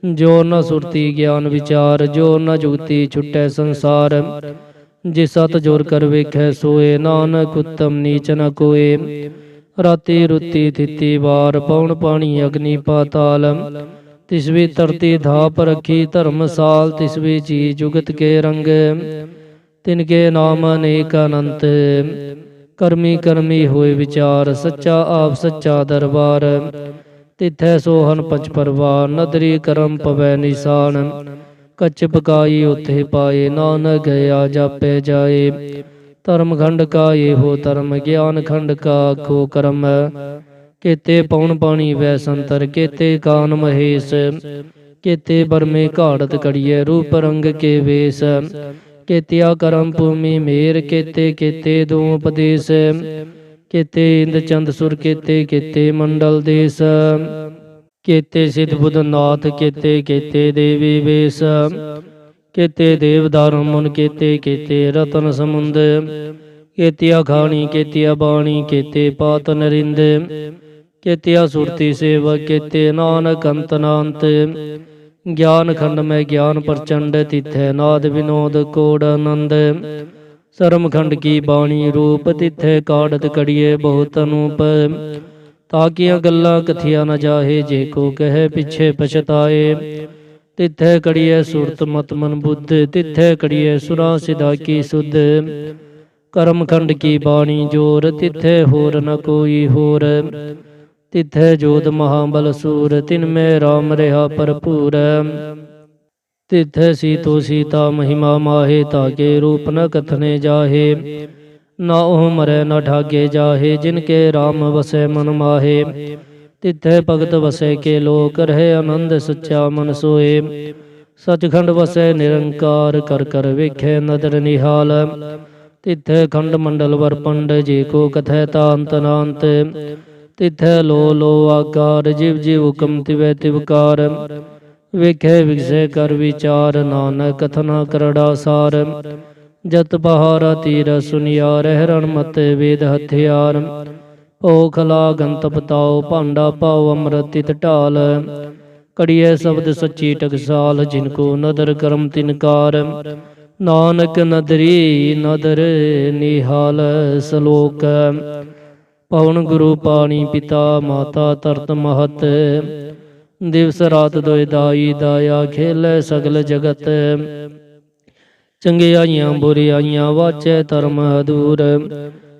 ਜੋਰ ਨ ਸੁਰਤੀ ਗਿਆਨ ਵਿਚਾਰ ਜੋਰ ਨ ਜੁਗਤੀ ਛੁਟੈ ਸੰਸਾਰ। ਜਿ ਸਤ ਜੋਰ ਕਰ ਵੇਖੈ ਸੋਏ ਨਾਨਕ ਉਤਮ ਨੀਚ ਨ ਕੋਏ। ਰਾਤੀ ਰੁਤੀ ਥਿਤੀ ਵਾਰ ਪਉਣ ਪਾਣੀ ਅਗਨੀ ਪਾਤਾਲ। ਤਿਸਵੀ ਧਰਤੀ ਧਾਪ ਰਖੀ ਧਰਮਸਾਲ। ਤਿਸਵੀ ਜੀ ਜੁਗਤ ਕੇ ਰੰਗ ਤਿਨ ਕੇ ਨਾਮ ਅਨੇਕ ਅਨੰਤ। ਕਰਮੀ ਕਰਮੀ ਹੋਏ ਵਿਚਾਰ ਸੱਚਾ ਆਪ ਸੱਚਾ ਦਰਬਾਰ। ਤਿਥੈ ਸੋਹਨ ਪੰਚ ਪਰਵਾਰ ਨਦਰੀ ਕਰਮ ਪਵੈ ਨਿਸ਼ਾਨ। ਕੱਚ ਪਕਾਈ ਉਥੇ ਪਾਏ ਨਾਨਕ ਗਿਆ ਜਾਪੇ ਜਾਏ। ਧਰਮ ਖੰਡ ਕਾ ਇਹੋ ਧਰਮ ਗਿਆਨ ਖੰਡ ਕਾ ਆਖੋ ਕਰਮ। ਕੇਤੇ ਪਉਣ ਪਾਣੀ ਵੈ ਸੰਤਰ ਕੇਤੇ ਕਾਨ ਮਹੇਸ਼। ਕੇਤੇ ਬਰਮੇ ਘਾੜਤ ਕੜੀਐ ਰੂਪ ਰੰਗ ਕੇ ਵੇਸ। ਕੇਤਿਆ ਕਰਮ ਭੂਮੀ ਮੇਰ ਕੇਤੇ ਕੇਤੇ ਦੋ ਉਪਦੇਸ। ਕੇਤੇ ਇੰਦ ਚੰਦ ਸੁਰ ਕੇਤੇ ਕੇਤੇ ਮੰਡਲ ਦੇਸ। ਕੇਤੇ ਸਿਧ ਬੁਧ ਨਾਥ ਕੇਤੇ ਕੇਤੇ ਦੇਵੀ ਵੇਸ। ਕੇਤੇ ਦੇਵ ਦਾਰੂ ਮੁਨ ਕੇਤੇ ਕੇਤੇ ਰਤਨ ਸਮੁੰਦ। ਕੇਤਿਆ ਖਾਣੀ ਕੇਤਿਆ ਬਾਣੀ ਕੇਤੇ ਪਾਤ ਨਰਿੰਦ। ਕੇਤਿਆ ਸੁਰਤੀ ਸੇਵਕ ਕੇਤੇ ਨਾਨਕ ਅੰਤ ਨਾੰਤ। ਗਿਆਨ ਖੰਡ ਮੈਂ ਗਿਆਨ ਪ੍ਰਚੰਡ ਤਿਥੈ ਨਾਦ ਵਿਨੋਦ ਕੋੜ ਆਨੰਦ। ਸਰਮ ਖੰਡ ਕੀ ਬਾਣੀ ਰੂਪ ਤਿਥੈ ਕਾੜਤ ਕੜੀਏ ਬਹੁਤ ਅਨੂਪ। ਤਾਕੀਆਂ ਗੱਲਾਂ ਕਥੀਆਂ ਨ ਜਾਹੇ ਜੇ ਕੋ ਕਹੈ ਪਿਛੇ ਪਛਤਾਏ। ਤਿਥੈ ਕੜੀਐ ਸੁਰਤ ਮਤ ਮਨ ਬੁੱਧ ਤਿਥੈ ਕੜੀਐ ਸੁਰਾ ਸਿਧਾ ਕੀ ਸੁਧ। ਕਰਮ ਖੰਡ ਕੀ ਬਾਣੀ ਜੋਰ ਤਿਥੈ ਹੋਰ ਨ ਕੋਈ ਹੋਰ। ਤਿਥੈ ਜੋਧ ਮਹਾਬਲ ਸੂਰ ਤਿਨ ਮੈਂ ਰਾਮ ਰਿਹਾ ਭਰਪੂਰ। ਤਿਥੈ ਸੀਤੋ ਸੀਤਾ ਮਹਿਮਾ ਮਾਹੇ ਤਾਕੇ ਰੂਪ ਨ ਕਥਨੇ ਜਾਹੇ। ਨਾ ਉਹ ਮਰੈ ਨ ਠਾਗੇ ਜਾਹੇ ਜਿਨ ਕੇ ਰਾਮ ਵਸੈ ਮਨ ਮਾਹੇ। ਤਿਥੈ ਭਗਤ ਵਸੈ ਕੇ ਲੋਕ ਰਹੇ ਆਨੰਦ ਸੱਚਾ ਮਨ ਸੋਏ। ਸਚਖੰਡ ਵਸੈ ਨਿਰੰਕਾਰ ਕਰ ਕਰ ਵੇਖੈ ਨਦਰ ਨਿਹਾਲ। ਤਿਥੈ ਖੰਡ ਮੰਡਲ ਵਰ ਪੰਡ ਜੇ ਕੋ ਕਥੈ ਤਾ ਅੰਤ ਨਾੰਤ। ਤਿਥੈ ਲੋ ਲੋ ਆਕਾਰ ਜਿਵ ਜਿਵ ਹੁਕਮ ਤਿਵੈ ਤਿਵਕਾਰ। ਵੇਖੈ ਵਿਗਸੈ ਕਰ ਵਿਚਾਰ ਨਾਨਕ ਕਥਨਾ ਕਰੜਾ ਸਾਰ। ਜਤ ਪਹਾਰਾ ਤੀਰ ਸੁਨਿਆ ਰਹਿ ਰਣ ਮਤ ਵੇਦ ਹਥਿਆਰ। ਓਖ ਲਾਗਨ ਤਪਤਾਓ ਭਾਂਡਾ ਪਾਓ ਅੰਮ੍ਰਿਤ ਤਿਤ ਢਾਲ। ਕੜੀਐ ਸ਼ਬਦ ਸੱਚੀ ਟਕਸਾਲ ਜਿਨ ਕੋ ਨਦਰ ਕਰਮ ਤਿਨਕਾਰ। ਨਾਨਕ ਨਦਰੀ ਨਦਰ ਨਿਹਾਲ ਸਲੋਕ। ਪਵਨ ਗੁਰੂ ਪਾਣੀ ਪਿਤਾ ਮਾਤਾ ਧਰਤ ਮਹਤ। ਦਿਵਸ ਰਾਤ ਦੋਇ ਦਾਈ ਦਾਇਆ ਖੇਲੇ ਸਗਲ ਜਗਤ। ਚੰਗਿਆਈਆਂ ਬੁਰਿਆਈਆਂ ਵਾਚੈ ਧਰਮ ਅਦੂਰ।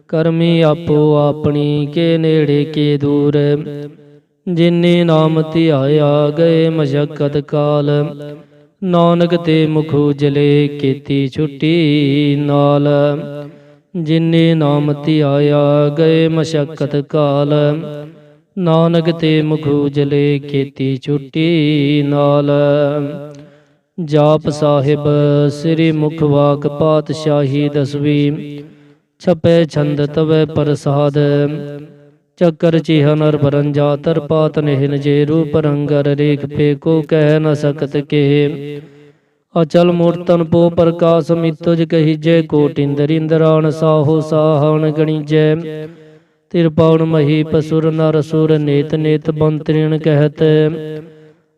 ਕਰਮੀ ਆਪੋ ਆਪਣੀ ਕੇ ਨੇੜੇ ਕੇ ਦੂਰ। ਜਿਨੇ ਨਾਮ ਧਿਆਇਆ ਗਏ ਮਸ਼ਕਤ ਕਾਲ। ਨਾਨਕ ਤੇ ਮੁਖ ਉਜਲੇ ਕੀਤੀ ਛੁੱਟੀ ਨਾਲ। ਜਿਨੇ ਨਾਮ ਧਿਆਇਆ ਗਏ ਮਸ਼ਕਤ ਕਾਲ। ਨਾਨਕ ਤੇ ਮੁਖ ਉਜਲੇ ਕੀਤੀ ਛੁੱਟੀ ਨਾਲ। ਜਾਪ ਸਾਹਿਬ ਸ੍ਰੀ ਮੁਖ ਵਾਕ ਪਾਤਸ਼ਾਹੀ ਦਸਵੀਂ। ਛਪੈ ਛੰਦ ਤਵੈ ਪ੍ਰਸਾਦ। चक्कर चिह नर भरन जातर पात निहिन जे रूप रंगर रेख पे को कह न सकत के अचल मूर्तन पो प्रकाश मितुज कही जय कोट इंदर इंद्राण साहो साहन गणिजय तिरपाउन महीप सुर नर सुर नेत नेत बंत्रिण कहत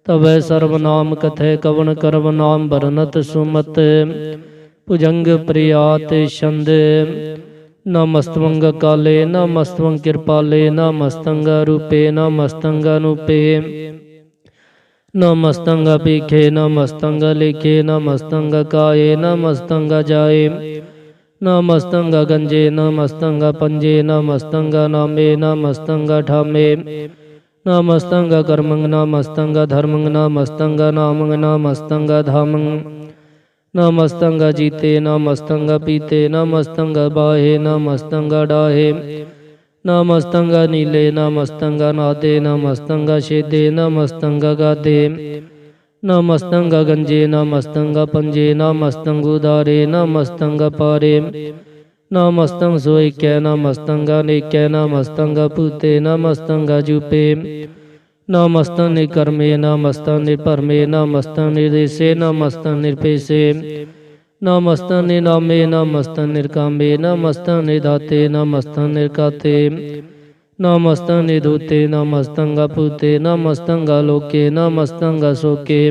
तवै सर्वनाम कथय कवन करव नाम बरनत सुमत भुजंग प्रियात छंद नमस्तवंग काले नमस्तवंग कृपाले नमस्तंग रूपे नमस्तंग अनुपे नमस्तंग पीखे नमस्तंग लिखे नमस्तंग काये नमस्तंग जाये नमस्तंग गंजे नमस्तंग पंजे नमस्तंग नामे नमस्तंग ठामे नमस्तंग कर्मंग नमस्तंग धर्मंग नमस्तंग नामंग नमस्तंग धामंग नमस्तंग जीते नमस्तंग पीते नमस्तंग बाहे नमस्तंग डाहे नमस्तंग नीले नमस्तंग नादे नमस्तंग शेदे नमस्तंग गादे नमस्तंग गंजे नमस्तंग पंजे नमस्तंग उदारे नमस्तंग पारे नमस्तंग सोईक्य नमस्तंग निक्य नमस्तंग पूते नमस्तंग जूपे नमस्तंग निकर्मे नमस्तंग निपरमे नमस्तंग निर्देशे नमस्तंग निर्पेशे नमस्तंग निनामे नमस्तंग निर्कामे नमस्तंग निधाते नमस्तंग निर्काते नमस्तंग निधूते नमस्तंग पूते नमस्तंग लोके नमस्तंग शोके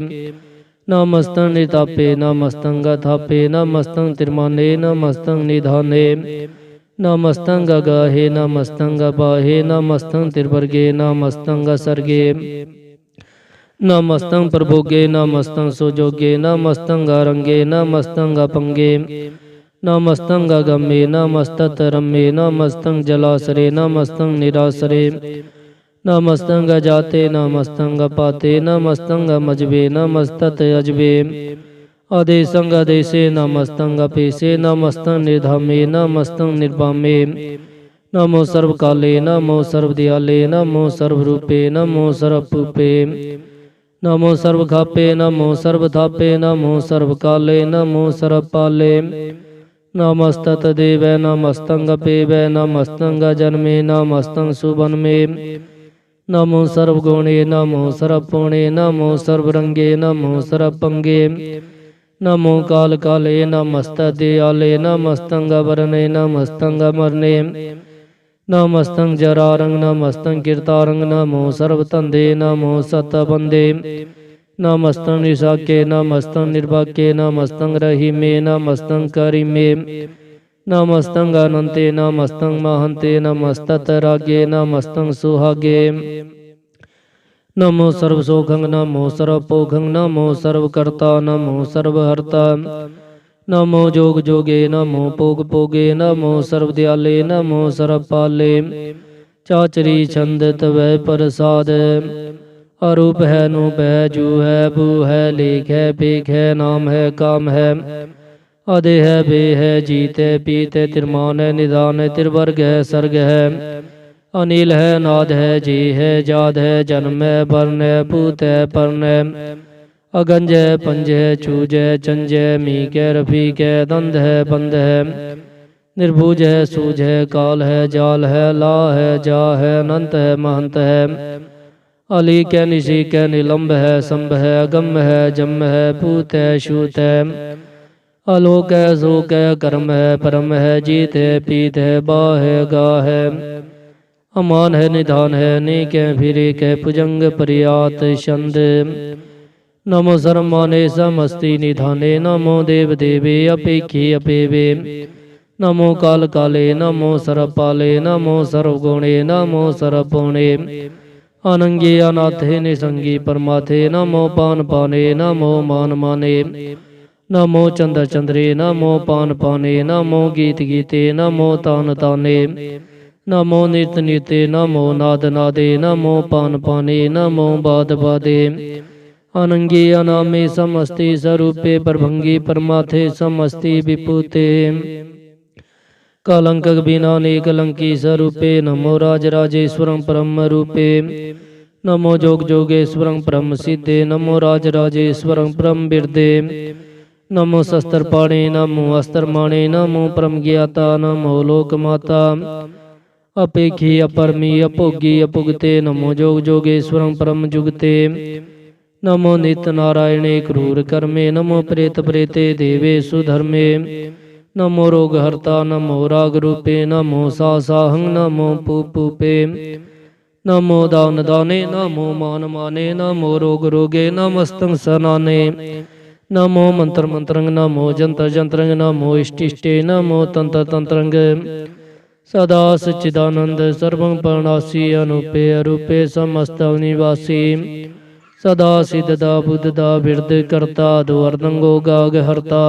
नमस्तंग नितापे नमस्तंग थापे नमस्तंग तिरमाने नमस्तंग निधाने नमस्तंग गाहे नमस्तंग बाहे नमस्तंग तिरवर्गे नमस्तंग सर्गे नमस्तंग प्रभोगे नमस्तंग सुजोगे नमस्तंग रंगे नमस्तंग पंगे नमस्तंग गम्मे नमस्तत रम्मे नमस्तंग जलासरे नमस्तंग निरासरे नमस्तंग जाते नमस्तंग पाते नमस्तंग मजबे नमस्तत अजबे अदेशंग देशे नमस्तंग पेशे नमस्तंग निर्धामे नमस्तंग निर्वामे नमो सर्वकाले नमो सर्वदयाले नमो सर्वरूपे नमो सर्वपूपे नमो सर्वखापे नमो सर्वथापे नमो सर्वकाले नमो सर्वपाले नमस्तत देवै नमस्तंग पेवै नमस्तंग जन्मे नमस्तंग सुबन्मे नमो सर्वगुणे नमो सर्वपुणे नमो सर्वरंगे नमो सर्वपंगे नमो काल काले नमस्त दयाले नमस्तंग वरणे नमस्तंग मरणे नमस्तंग जरारंग नमस्तंग कीर्तारंग नमो सर्वतंदे नमो सतबंदे नमस्तंग निशाके नमस्तंग निर्भाके नमस्तंग रहीमे नमस्तंग करीमे नमस्तंग अनंते नमस्तंग महंते नमस्तत रागे नमस्तंग सुहागे नमो सर्वसोखंग नमो सर्वपोखंग नमो सर्वकर्ता नमो सर्वहर्ता नमो जोग जोगे नमो पोग पोगे नमो सर्वदयाले नमो सर्वपाले चाचरी छंद तवै प्रसाद अरूप है नूप है जू है भू है लेख है पेख है नाम है काम है अदे है बे है जीत है पीत है तिरमान है निदान है तिरवर्ग है सर्ग है अनिल है नाद है जी है जाद है जन्म है वर्ण है भूत है पर्ण है अगंज है पंज है चूज है चंज है मीक है रफीक है दंद है बंद है निर्भुज है सूझ है काल है जाल है ला है जा है अनंत है महंत है अली के निशिक है निलंब है संभ है अगम है जम है भूत है शूत है अलोक है शोक है कर्म है परम है जीत है पीत है बा है गा है अमान है निधान है अनेक है फिर एक है भुजंग प्रियात छंद नमो सर्वमाने समस्ति निधाने नमो देव देवे अपेक्षे अपेवे नमो काल काले नमो सर्वपाले नमो सर्वगुणे नमो सर्वपुणे अनंगे अनाथे निसंगी परमाथे नमो पान पाने नमो मान माने नमो चंद्र चंद्रे नमो पान पाने नमो गीत गीते नमो तान ताने नमो नित निते नमो नाद नादे नमो पान पाने नमो बाद बादे अनंगे अनामे समस्ति स्वरूपे प्रभंगी परमाथे समस्ति विपुते कलंक बिना कलंकी स्वरूपे नमो राजराजेश्वरं परम रूपे नमो जोग जोगेश्वरं परम सिद्धे नमो राजराजेश्वरं परम बिरदे नमो शस्त्र पाणे नमो अस्त्र माणे नमो परम ज्ञाता नमो लोक माता अपेक्षी अपरमी अभोगी अपुगते नमो जोग जोगेश्वरं परम जुगते नमो नित्य नारायणे क्रूर कर्मे नमो प्रेत प्रेते देवेषु धर्मे नमो रोग हर्ता नमो राग रूपे नमो साहं नमो पूपे नमो दान दाने नमो मान माने नमो रोग रोगे नमस्तं सनाने नमो मंत्र मंत्रंग नमो जंत्र जंत्रंग नमो इष्ट इष्टे नमो तंत्र तंत्रंग सदा सच्चिदानंद सर्वं परनासी अनुपे अरूपे समस्त निवासी सदा सिद्धदा बुद्धदा बिरद करता द्वर्दंगो गाग हरता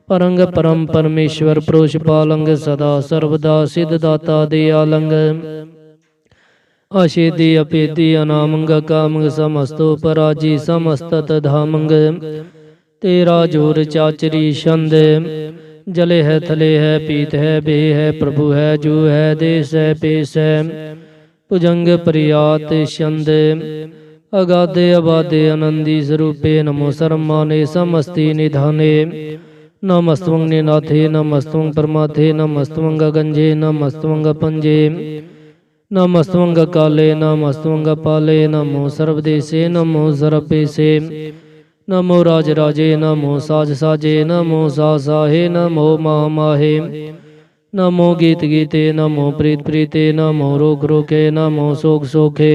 परंग परम परमेश्वर पुरुष पालंग सदा सर्वदा सिद्धदाता दयालंग अशेदी अपेदी अनामंग कामंग समस्तो पराजी समस्त धामंग तेरा जोर चाचरी छंद जले है थले है पीत है बे है प्रभु है जू है देश है पेश है भुजंग प्रियात छंद अगाधे अबाधे आनंदी स्वरूपे नमो सर्वमाने समस्ति निधाने नमस्त्वं निनाथे नमस्त्वं परमाथे नमस्त्वं गंजे नमस्त्वं पंजे नमस्त्वं काले नमस्त्वं पाले नमो सर्वदेशे नमो सर्वपेशे नमो राज राजे नमो साज साजे नमो सा साहे नमो माहे नमो गीत गीते नमो प्रीत प्रीते नमो रोग रोगे नमो शोक शोखे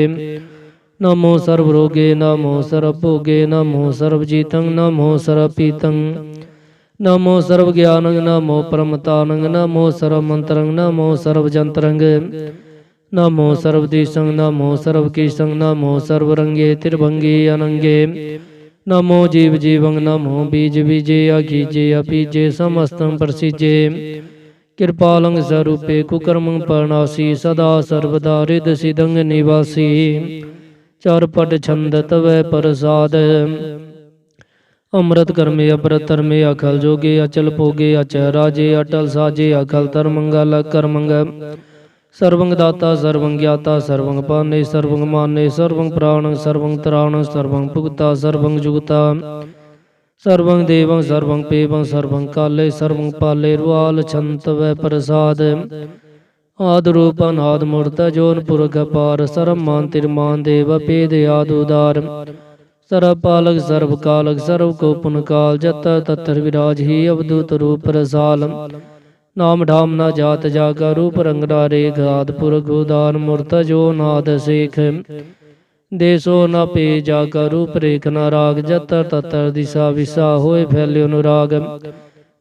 नमो सर्व रोगे नमो सर्व भोगे नमो सर्व जीतं नमो सर्व पीतं नमो सर्व ज्ञानं नमो परमतानं नमो सर्व मंत्रं नमो सर्व जंत्रंग नमो सर्व दिशं नमो सर्व कीशं नमो सर्व रंगे त्रिभंगी अनंगे नमो जीव जीवं नमो बीज बीजे अखीजे अपीजे समस्तं प्रसिजे कृपालं स्वरूपे कुकर्मं परनासी सदा सर्वदा हृद सिदंग निवासी चारपट छंद तवै प्रसाद अमृत कर्मे अमृत धर्मे अखल जोगे अचल भोगे अचल राजे अटल साजे अखल तरमंगल करमंग सर्वं दाता सर्वं ज्ञाता सर्वं पाने सर्वं माने सर्वं प्राणं सर्वं त्राणं सर्वं भुक्ता सर्वं जुगता सर्वं देवं सर्वं पेवं सर्वं काले सर्वं पाले रुआल छंत वै प्रसाद आदरूप अनाद मूर्त जोन पुरख पार सर्व मान तिरमान देव पेद आद उदार सर्व पालक सर्व कालक सर्व को पुन काल जतर तत्र विराज ही अवधूत रूप रसाल नाम ढाम न जात जागा रूप रंगना रेख आद पुरख उदार मूर्त जो नाद शेख देशो न पे जागा रूप रेख न राग जतर ततर दिशा विशा होए फैल्यो अनुराग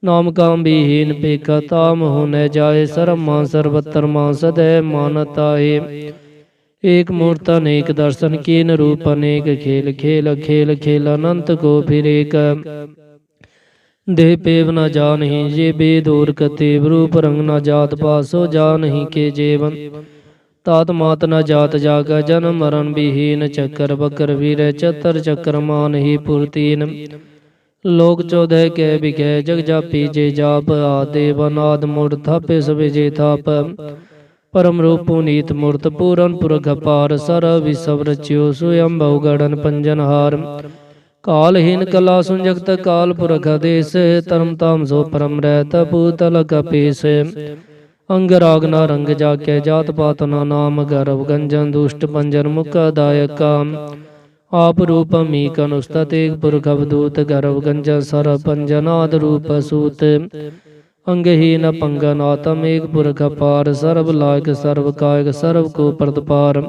नाम काम विहीन पेखा ताम हो न जाए सर्व मान सर्वत्र मान सदै मानताए एक मूर्त अनेक दर्शन कीन रूप अनेक खेल खेल खेल खेल अनंत को फिर एक देह पेव न जानहि जे बेदूर कतेव रूप रंग न जात पासो जानहि के जेवन तात मात न जात जागा जन्म मरण विहीन चक्कर बकर वीर चतर चक्र मान ही पूर्तीन लोक चौदह के बिखे जग जापी जे जाप आदेव अनाद मूर्त थापे सवे जे थाप परम रूप पुनीत मूर्त पूरन पुरख पार सर विसव रच्यो स्वयं बहुगणन पंजनहार कालहीन कला सुंजगत काल पुरख देश तरम ताम सो परम रहत भूतल कपेश अंग राग न रंग जाके जात पात न नाम गर्भ गंजन दुष्ट पंजन मुख दायक काम आप रूप मीक अनुस्तत एक पुरख अवधूत गर्भ गंजन सर पंजनाद रूप सूत अंगहीन पंगन आतम एक पुरख पार सर्व लायक सर्व कायक सर्व को प्रदपार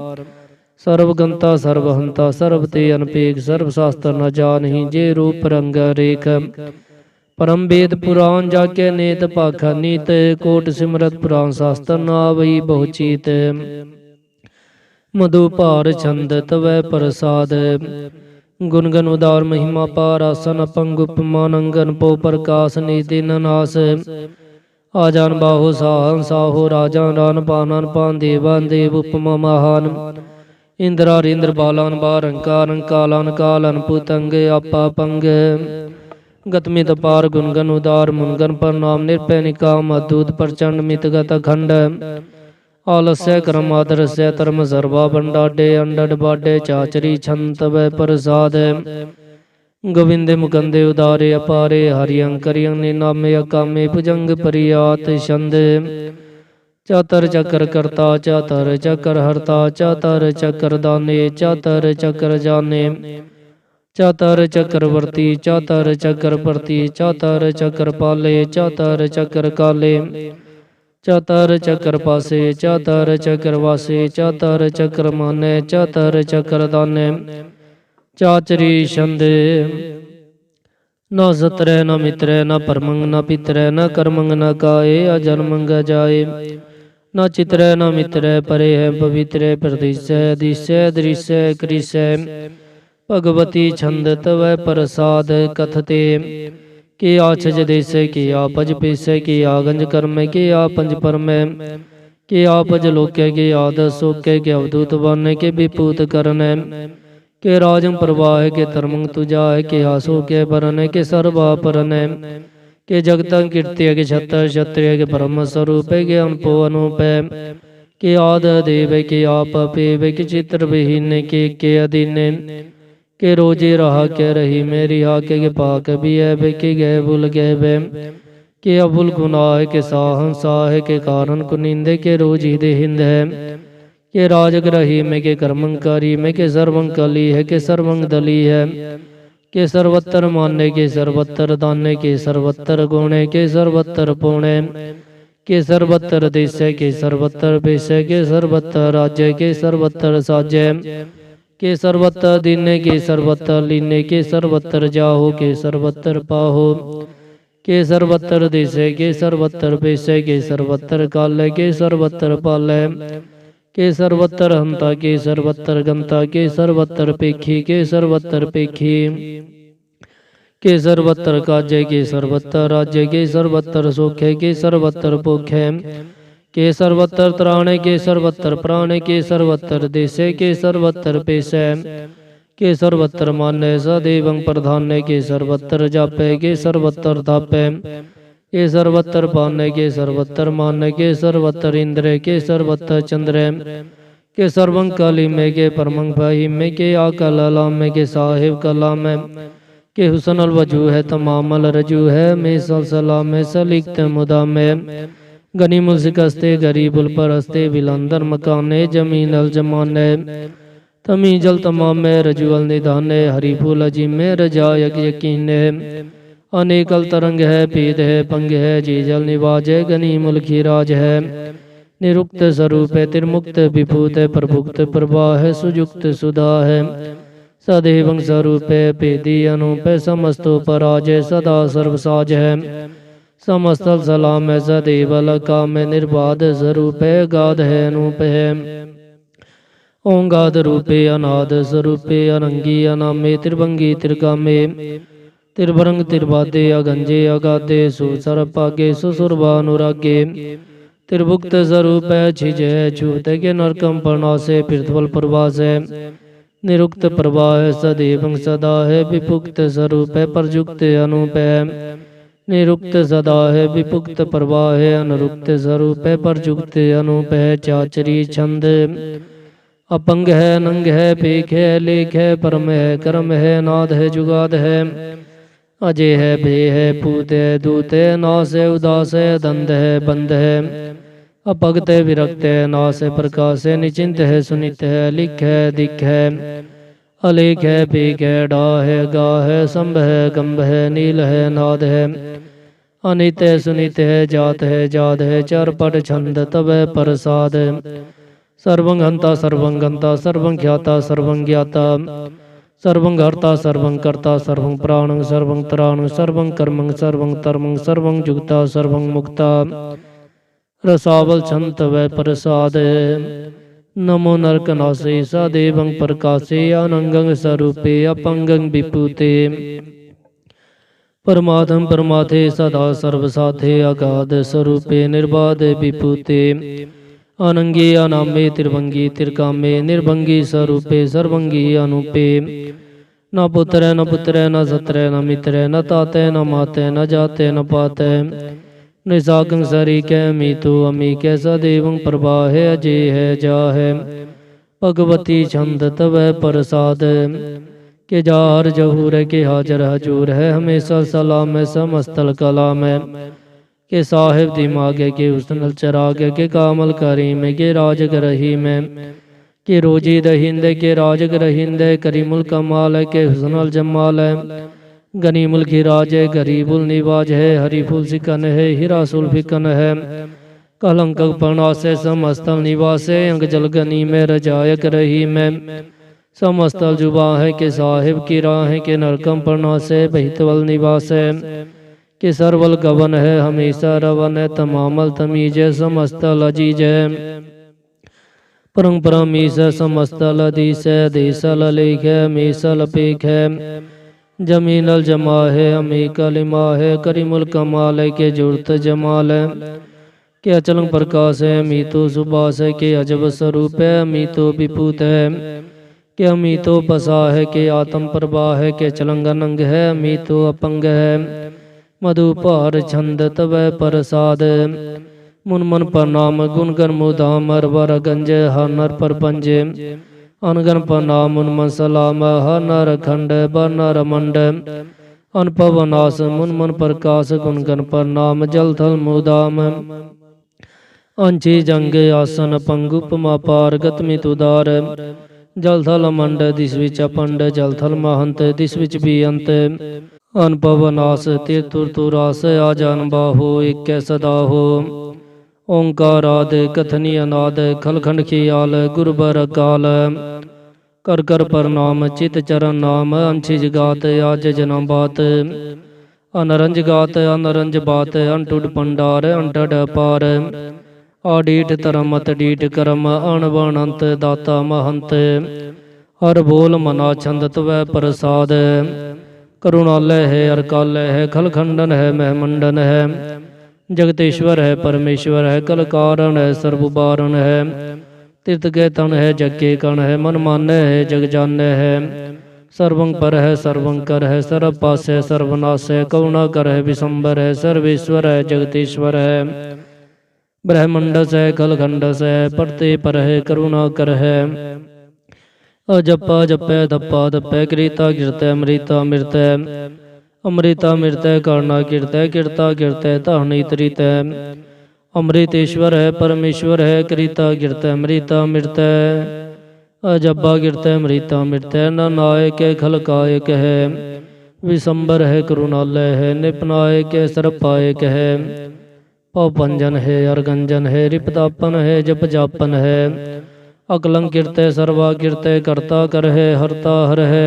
सर्वगंता सर्वहंता सर्वते अनपेक सर्वशास्त्र न जानहि जे रूप रंग रेख परम वेद पुराण जाके नेत पाखा नीत कोट सिमरत पुराण शास्त्र नावई बहुचीत मधु भार छंद तवै प्रसाद गुणगन उदार महिमा पारासन पंगुप मानंगन पो प्रकाश निधि नास आजान बाहो साहन साहो राजान रान पानन पान देवान देव उपमा महान इंद्रारिंद्र बालान बारंकारं कालान कालन पुतंग आपा पंग गतमित पार गुणगन उदार मुनगन प्रणाम निर्भय निकाम अद्भुत प्रचंड मितगत खंड आलस्य क्रम आदरस्य धर्म सर्वा बंडाडे अंडड बाडे चाचरी छंत वै प्रसाद गोविंदे मुकंदे उदारे अपारे हरियं करियं निनामे अकामे भुजंग परियात छंद चातर चक्र कर्ता चातर चक्र हरता चातर चक्र दाने चातर चक्र जाने चातर चक्रवर्ती चातर चक्रवर्ती चातर चक्र पाले चातर चक्र काले चातर चक्र पासे चातर चक्र वासे चातर चक्र माने चातर चक्र दाने चाचरी छंदे न सत्र न मित्र न परमंग न पित्र न कर्मंग न काए अजन्मंग जाए न चित्र न मित्र परे है पवित्र प्रदिश्य दिश्य दृश्य कृष्य भगवती छंद तव प्रसाद कथते कि आछज देश कि आपज पेश कि आगंज कर्म कि आपंज परम कि आपज लोक्य कि आद सोक्य कि अवधूत वन के विपूत करन के राजं प्रवाह के धर्मं तुजा के आसो के बरन के सर्वा परन के जगतं कीर्त्य के छत्र क्षत्रिय के ब्रह्म स्वरूप के अनपो अनूप के आद देव के आप पेव के चित्र विहीन के अधीन के रोजे रहा के रही मेरी हाके के पाक भी है के गए बुल गए के अबुल गुनाह के साहन साह के कारण कुनिंदे के रोज ही दे हिंद है के राजग्रही में के कर्मंकारी में के सर्वं कली है के सर्वं दली है के सर्वत्र माने के सर्वत्र दाने के सर्वत्र गुणे के सर्वत्र पुणे के सर्वत्र देशे के सर्वत्र पेशे के सर्वत्र राज्य के सर्वत्र साज्य के सर्वत्र दीने के सर्वत्र लीने के सर्वत्र जाहो के सर्वत्र पाहो के सर्वत्र देशे के सर्वत्र पेशे के सर्वत्र काले के सर्वत्र पाले के सर्वत्र हंता के सर्वत्र गंता के सर्वत्र पेखी के सर्वत्र पेखी के सर्वत्र काजे के सर्वत्र राज्य के सर्वत्र सोखे के सर्वत्र पोखे के सर्वत्र त्राणे के सर्वत्र प्राणे के सर्वत्र देशे के सर्वत्र पेशे के सर्वत्र मान्य सदैवं प्रधान्य के सर्वत्र जापे के सर्वत्र धापे के सर्वत्र पाने के सर्वत्र मान्य के सर्वत्र इंद्र के सर्वत्र चंद्र के सर्वं काली में के परमं भाई में के आकला में के साहिब कला में के हुसन अल वजू है तमामल रजू है में सलसला में सलिकत मुदा में गनी मुल्सिकस्ते गरीबुल परस्ते विलंदर मकाने जमीन अल जमाने तमी जल तमाम में रजुअल निधाने हरिफुल अजीम में रजायक यकीन अनेकल तरंग है पीत है पंग है जीजल निवाज है गनी मुल्खी राज है निरुक्त स्वरूप है तिरमुक्त विभूत है प्रभुक्त प्रभा है सुजुक्त सुधा है सदैवं स्वरूप है पेदी अनूप है समस्तो पराज है सदा सर्वसाज है समस्तल सलाम है सदैव काम है निर्बाध स्वरूप है गाध है अनूप है ओंगाद रूपे अनाद स्वरूपे अनंगी अनामे त्रिभंगी त्रिकामे तिरभरंग तिरबादे अगंजे अगाधे सुसर पागे सुसुरभानुरागे तिरभुक्त स्वरूप है छिज है छूत के नरकम प्रणासे पृथ्वल प्रवास है निरुक्त प्रभा है सदैवं सदा है विपुक्त स्वरूप है परजुक्त अनूप है निरुक्त सदा है विपुक्त प्रभा है अनुरुक्त स्वरूप है परजुक्त अनूप है चाचरी छंद अपंग है नंग है पेख है लेख है परम है कर्म है नाद है जुगाद है अजय है भे है पूत है दूत है नास है उदास है दंद है बंद है अपगत है विरक्त है नास है प्रकाश है निचिंत है सुनित है लिख है दिख है अलेख है पेख है डा है गा है संभ है गंभ है नील है नाद है अनित है सुनित है जात है चरपट छंद तब है प्रसाद सर्वं हंता सर्वं गंता सर्वं ख्याता सर्वं ज्ञाता सर्वं हर्ता सर्वं कर्ता सर्वं प्राणं सर्वं त्राणं सर्वं कर्मं सर्वं धर्मं सर्वं जुगता सर्वं मुक्ता रसावल छंत वै प्रसाद नमो नरकनासे सदेवं प्रकाशे अनंगं स्वरूपे अपंगं विपूते परमात्म परमाथे सदा सर्वसाथे अगाध स्वरूपे निर्बाध विपूते अनंगी अनामे त्रिभंगी त्रिकामे निर्भंगी स्वरूपे सर्वंगी अनूपे न पुत्र न सत्र न मित्र न ताते न माते न जाते न पाते निसाकं सरीक मीतो अमीक सदैवं प्रभा है अजय है जा है भगवती छंद तव प्रसाद के जार जहूर के हाजर हजूर है हमेशा सलाम है समस्तल कलाम है के साहिब दी मागे के उसनल चराग के कामल करीम के राज रहीम के रोजी दहिंद के राज रहिंद करीमुल कमाल के हुस्नल जमाल गनीमुल की राज है गरीबुल निवाज है हरीफुल सिकन है हीरासुल फिकन है कलंक पनासे समस्तल निवासे अंग जल गनी में रजायक रही में समस्तल जुबा है के साहिब की राह के नरकम पनासे बहितवल निवास है कि सरवल गवन है हमेशा रवन है तमामल तमीज है समस्तल अजीज है परम परमीस है समस्तल अदीस है देसल लेख है मीसल पेख है जमीनल जमा है अमीकल इमा है करीमुल कमाल है के जुर्त जमाल है के अचलंग प्रकाश है मीतो सुबास है के अजब स्वरूप है मीतो विपूत है के अमीतो बसा है के आत्म प्रभा है के चलंगन अंग है मीतो अपंग है मधुपार छंद तव प्रसाद मुनमन प्रणाम गुणगन मुदाम वर गंज हर नर प्रपंज अनगन प्रणाम मुनमन सलाम हर नर खंड बर नर मंड अनपवनास मुनमन प्रकाश गुणगन प्रणाम जल थल मुदाम अंची जंग आसन पंगुपमा पार गतमित उदार जल थल मंड दिस विच अपंड जल थल महंत दिस विच भी अंत अनपवनास तीर्थुरास आजान बाहो एक सदा हो ओंकाराद कथनी अनाद खलखंड खियाल गुरबर काल कर कर प्रणाम चित चरण नाम अंशिज गात आज जना बात अनरंज गात अनरंज बात अंटुड पंडार अंटड पार आडीठ तरमत डीठ करम अणवणंत दाता महंत हर बोल मना छंद तव प्रसाद करुणालय है अरकालय है खलखंडन है महमंडन है जगतेश्वर है परमेश्वर है कल कारण है सर्वबारण है तीर्थ के तन है जग के कण है मन मान्य है जग जान्य है सर्वं पर है सर्वंकर है सर्व पास है सर्वनाश है करुणा कर है विशंबर है सर्वेश्वर है जगतेश्वर है ब्रह्मंडस है खलखंडस है परते पर है करुणा कर है अजपा जपै दप्पा दप्पै कृता कीर्तै अमृता मृतै अमृता मृतै करना कीर्तै कीर्ता कीर्तै ताहनी तृतै अमृतेश्वर है परमेश्वर है कृता कीर्तै अमृता मृतै अजब्बा कीर्तै अमृता मृतै नायक है खलकायक है विशंबर है करुणालय है निपनायक है सर्पायक है पौपंजन है अर्गंजन है रिपतापन है जप जापन है अकलंक कीर्तै सर्वा कीर्तै करता कर है हरता हर है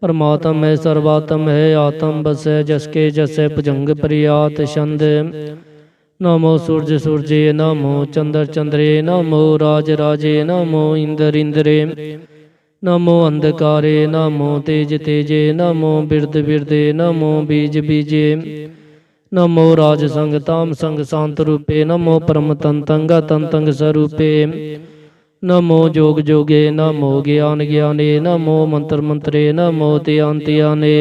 परमात्म है सर्वात्म है आत्म बस है जसके जसे भुजंग प्रियात छंद नमो सूर्य सूर्य नमो चंद्र चंद्रे नमो राज राजे नमो इंद्र इंद्रे नमो अंधकारे नमो तेज तेजे नमो बिरद बिरदे नमो बीज बीजे नमो राज संग ताम संग शांत रूपे नमो परम तंतंग तंतंग स्वरूपे नमो जोग जोगे नमो ज्ञान ज्ञाने नमो मंत्र मंत्रे नमो त्यान त्याने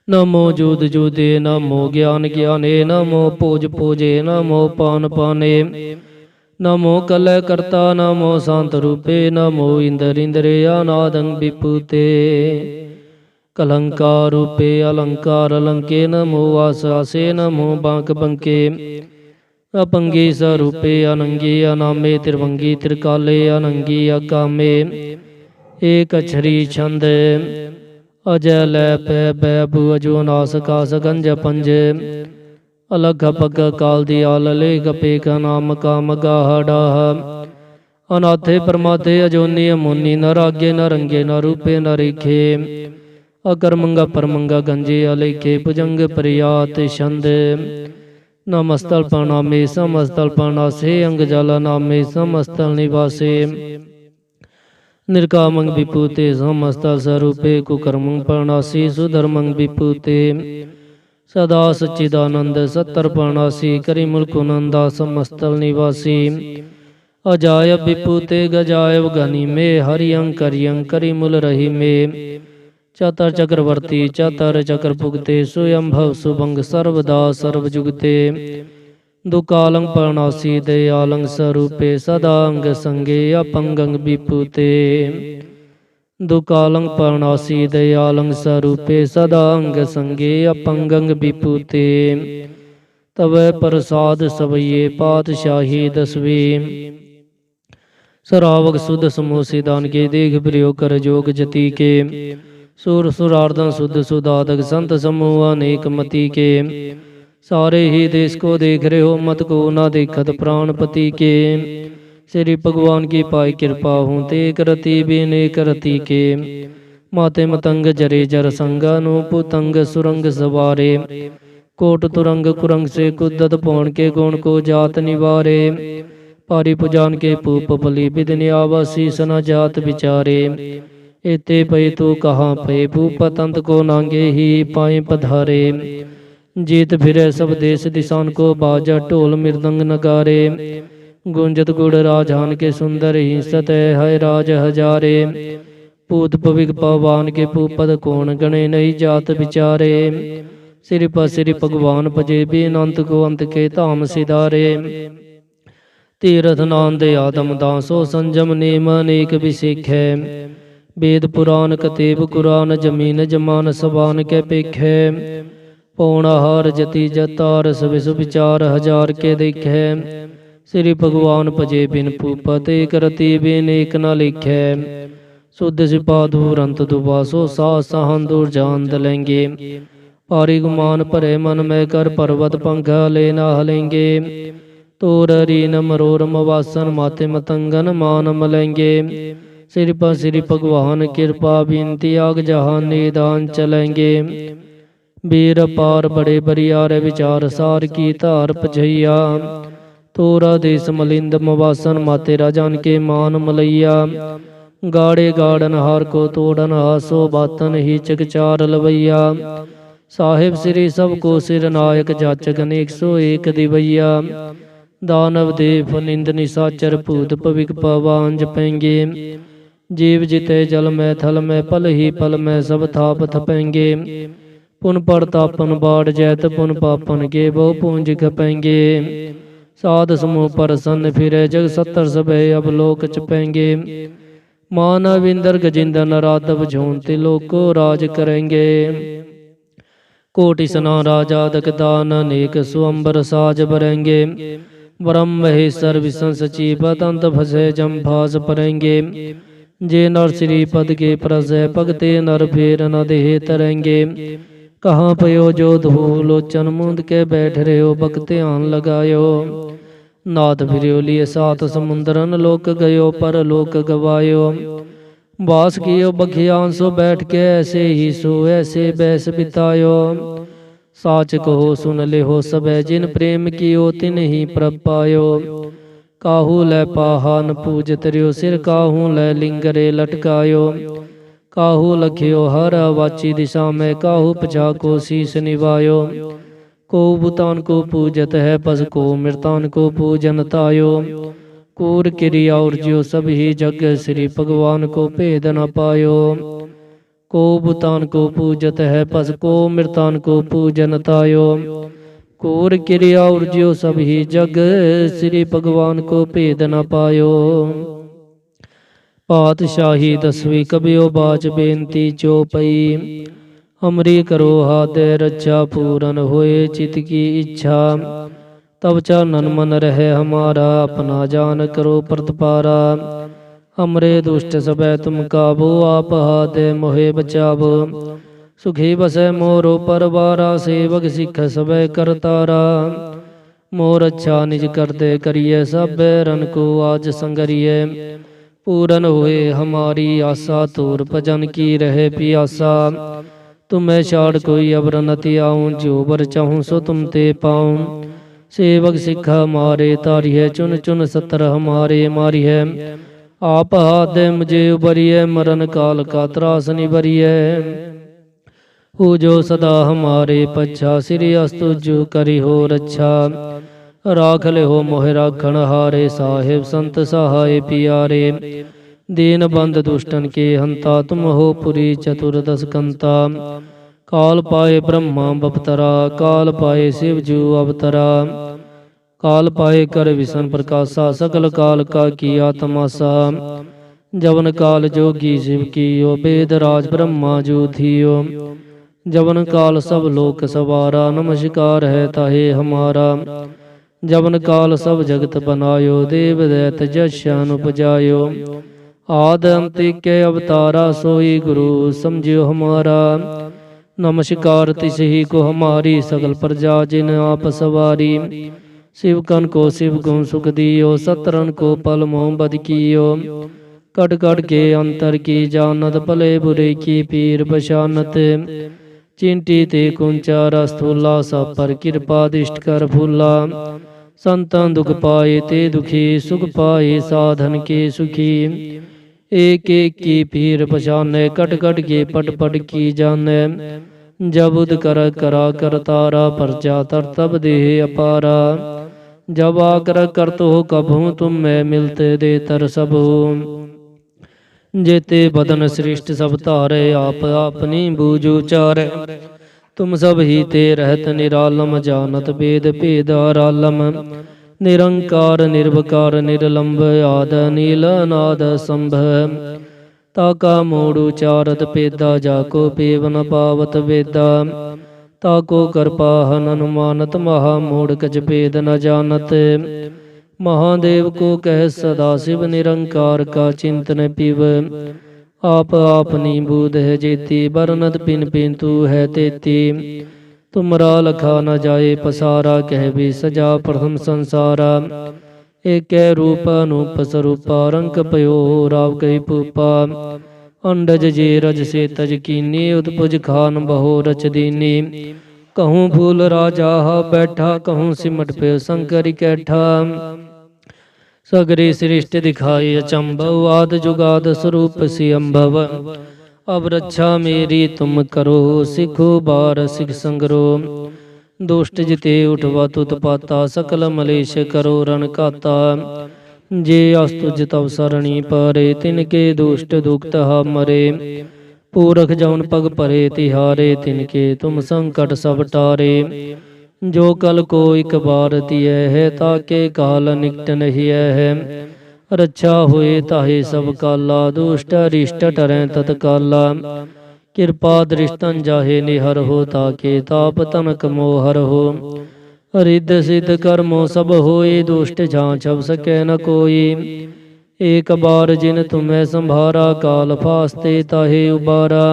नमो जूद जूदे नमो ज्ञान ज्ञाने नमो पूज पूजे नमो पान पाने नमो कलय कर्ता नमो शांत रूपे नमो इंद्र इंद्रियानादं विपुते कलंकार रूपे अलंकार अलंके नमो आसासे नमो बांक बंके अपंगी स्वरूपे अनंगी अनामे त्रिभंगी त्रिकाले अनंगी अकामे एक अक्षरी छंद अजय लय पै बैबु अजो नास कास गंज पंज अलग पग काल दियाल लेख पेख नाम काम गाह डाह अनाथे परमाथे अजोनी अमोनी न रागे न रंगे न रूपे न रेखे अकर्मंगा परमंगा गंजे अलेखे भुजंग प्रियात छंद नमस्तल प्रणामे समस्तल प्रणासे अंग जल नामे समस्तल निवासे निर्कामंग विपूते समस्तल स्वरूपे कुकर्मंग प्रणासी सुधर्मंग विपूते सदा सच्चिदानंद सत्तर प्रणासी करिमुल कुनंदा समस्तल निवासी अजाय विपूते गजाय गनी में हरियं करियं करिमुल रही में चतर चक्रवर्ती चतर चक्र भुगते स्वयंभव सुभंग सर्वदा सर्वजुगते दुकालंग प्रणासी दयालंग स्वरूपे सदांग संगे अपंगंग विपूते दुकालंग प्रणासी दयालंग स्वरूपे सदांग संगे अपंगंग विपूते तवै प्रसाद सवैये पातशाही दसवीं। सरावक सुध समोसे दान के देख प्रयोग कर जोग जति के। सुर सुरार्दन शुद्ध सुदादक संत समूह अनेक मति के। सारे ही देश को देख रहे हो मत को ना देखत प्राणपति के। श्री भगवान की पाई कृपा हूँ ते करती बेने करती के। माते मतंग जरे जर संगा पुतंग सुरंग सवारे। कोट तुरंग कुरंग से कुदत पौन के गुण को जात निवारे। पारी पुजान के पूप बलि विदिन आवासी सना जात विचारे। एते पै तू कहाँ पे भूप तंत को नांगे ही पाए पधारे। जीत फिरे सब देश दिशान को बाजा ढोल मृदंग नगारे। गुंजत गुड़ राजहान के सुंदर ही सतह है राज हजारे। पूत पविक पवान के पूपद कोण गणे नहीं जात विचारे। श्री भगवान भजे बिन अंत को अंत के धाम सिधारे। तीरथ नांद आदम दासो संजम नेम अनेक विसेख है। वेद पुराण कतेब कुरान जमीन जमान सबान के पेख है। पौणाहार जति जतार सविस विचार हजार के देख है। श्री भगवान भजे बिन पूपत एक रति बिन एक न लिखे। शुद्ध सिपा दूर अंत दुबासो साह सहान दूर जान दलेंगे। पारी गुमान भरे मन में कर पर्वत पंखा लेना हलेंगे। तोर रीन मरोरम वासन माते मतंगन मान मलेंगे। श्री भगवान कृपा बिनती आग जहान निदान चलेंगे। वीर पार बड़े बरियार विचार सार की धार पझैया। तोरा देश मलिंद मवासन माते राजान के मान मलैया। गाड़े गाड़न हार को तोड़न हासो बातन ही चकचार लवैया। साहिब श्री सबको सिर नायक जाचक अनेक सो एक दिवैया। दानव देव निंद निशाचर भूत पविक पवान जपेंगे। जीव जिते जल में थल में पल ही पल में सब थाप थपेंगे। पुन परतापन बाढ़ जैत पुन पापन के बहु पूंज खपेंगे। साध समूह प्रसन्न फिरे जग सत्तर सबे अब लोक चपेंगे। मानव इंद्र गजिंदर नराधव झोंते लोक को राज करेंगे। कोटि सना राजा दक दान अनेक सुअंबर साज बरेंगे। ब्रह्म महेश्वर विष्णु सचिव दंत फसे जम्भास परेंगे। जे नर श्री पद के प्रसय भगते नर फेर न देह तरेंगे। कहाँ पयो जो धो लोचन मुंद के बैठ रहे हो भगते आन लगायो। नाथ फिरियो लिए सात समुद्रन लोक गयो पर लोक गवायो। बास कियो बखियान सो बैठ के ऐसे ही सो ऐसे बैस बितायो। साच कहो सुन ले हो सबे जिन प्रेम कियो तिन ही प्रभ पायो। काहू लै पाहान पूज तरियो सिर काहू लै लिंगरे लटकायो। काहू लखियो हर वाची दिशा में काहू पछा को शीस निभायो। को भूतान को पूजत है पस को मृतान को पूजन तायो। कूर क्रिया और ज्यो सब ही जग श्री भगवान को भेद न पायो। को भूतान को पूजत है पस को मृतान को पूजन तायो। कूर क्रिया और ज्यो सब ही जग श्री भगवान को भेद न पायो। पातशाही दसवीं कबियो बाज बेनती चौपई। हमरी करो हाथ रक्षा पूरन होए चित की इच्छा। तब चरणन मन रहे हमारा अपना जान करो प्रतिपारा। हमरे दुष्ट सबे तुम काबू आप हाथ मोहे बचावो। सुखी बसे मोरो परवारा सेवक सिख सबे करतारा। मोर अच्छा निज करते करिए सब रन को आज संगरिए। पूरन हुए हमारी आशा तोर भजन की रहे पियासा। तुम्हें छाड़ कोई अब नति आऊं जो बर चाहूं सो तुम ते पाऊं। सेवक सिख हमारे तारी है चुन चुन सतर हमारे मारी है। आप हाथ मुझे उबरिए मरण काल का त्रास निबरिए। हो जो सदा हमारे पच्छा श्री अस्तु जो करी हो रक्षा। राख ले हो मोह राखण हारे साहेब संत सहाय पियारे। दीन बंद दुष्टन के हंता तुम हो पुरी चतुर्दश कंता। काल पाए ब्रह्मा बपतरा काल पाए शिव जू अवतरा। काल पाए कर विष्णु प्रकाशा सकल काल का किया तमाशा। जवन काल जोगी शिव कियो वेद राज ब्रह्मा जो थियो। जवन काल सब लोक सवारा, नमस्कार है ताहे हमारा। जवन काल सब जगत बनायो, देव दैत जश्यान उपजायो। आद अंत के अवतारा, सोई गुरु समझियो हमारा। नमस्कार तिस ही को हमारी, सकल प्रजा जिन आप सवारी। शिव कन को शिव गुण सुख दियो, सतरन को पल मोह बद कियो। कट कट के अंतर की जानत, भले बुरे की पीर बशानत। चिंटी ते कुंचारा स्थूला, सब पर कृपा दिष्ट कर फूला। संतन दुख पाए ते दुखी, सुख पाए साधन के सुखी। एक एक की पीर पछाने, कट कट के पट पट की जाने। जब उद कर करा कर तारा, परजा तर तब देह अपारा। जब आकर करत हो कभू, तुम में मिलते दे तर सब। जेते बदन सृष्ट सब तारे, आप अपनी बूझ उचारे। तुम सब ही ते रहत निरालम, जानत वेद भेद आरालम। निरंकार निर्वकार निर्लंब, आद नील नाद संभ। ताका मोड़ उचारत पेदा, जाको पेवन पावत वेदा। ताको कृपा हन अनुमानत, महा मोड़ कछ भेद न जानत। महादेव को कह सदा शिव, निरंकार का चिंतन पिव। आप आपनी बूध है जेती, बरनत पिन पिन तू है तेती। तुमरा लखा न जाए पसारा, कह भी सजा प्रथम संसारा। एक रूप अनूप स्वरूपा, रंग पयो राव कही पूपा। अंडज जे रज से तज कीनी, उतपुज खान बहो रच दीनी। कहूँ फूल राजा बैठा, कहूँ सिमट पे शंकर कैठा। सगरे सृष्ट दिखाई अचंभव, आद जुगाद स्वरूप सी अम्भव। अब रक्षा मेरी तुम करो, सिखो बार सिख संगरो। दुष्ट जिते उठवा तुत पाता, सकल मलेश करो रण काता। जे अस्तुज तव सरणी पारे, तिनके दुष्ट दुख तहा मरे। पूरख जौन पग परे तिहारे, तिनके तुम संकट सब टारे। जो कल को एक बार दिए है, ताके काल निकट नहीं है। रक्षा हुए ताहे सब काला, दुष्ट अरिष्ट टरें तत्काला। कृपा दृष्टन जाहे निहर हो, ताके ताप तनक मोहर हो। रिद्ध सिद्ध कर्मों सब होए, दुष्ट झांझ अब सके न कोई। एक बार जिन तुम्हें संभारा, काल फास्ते ताहे उबारा।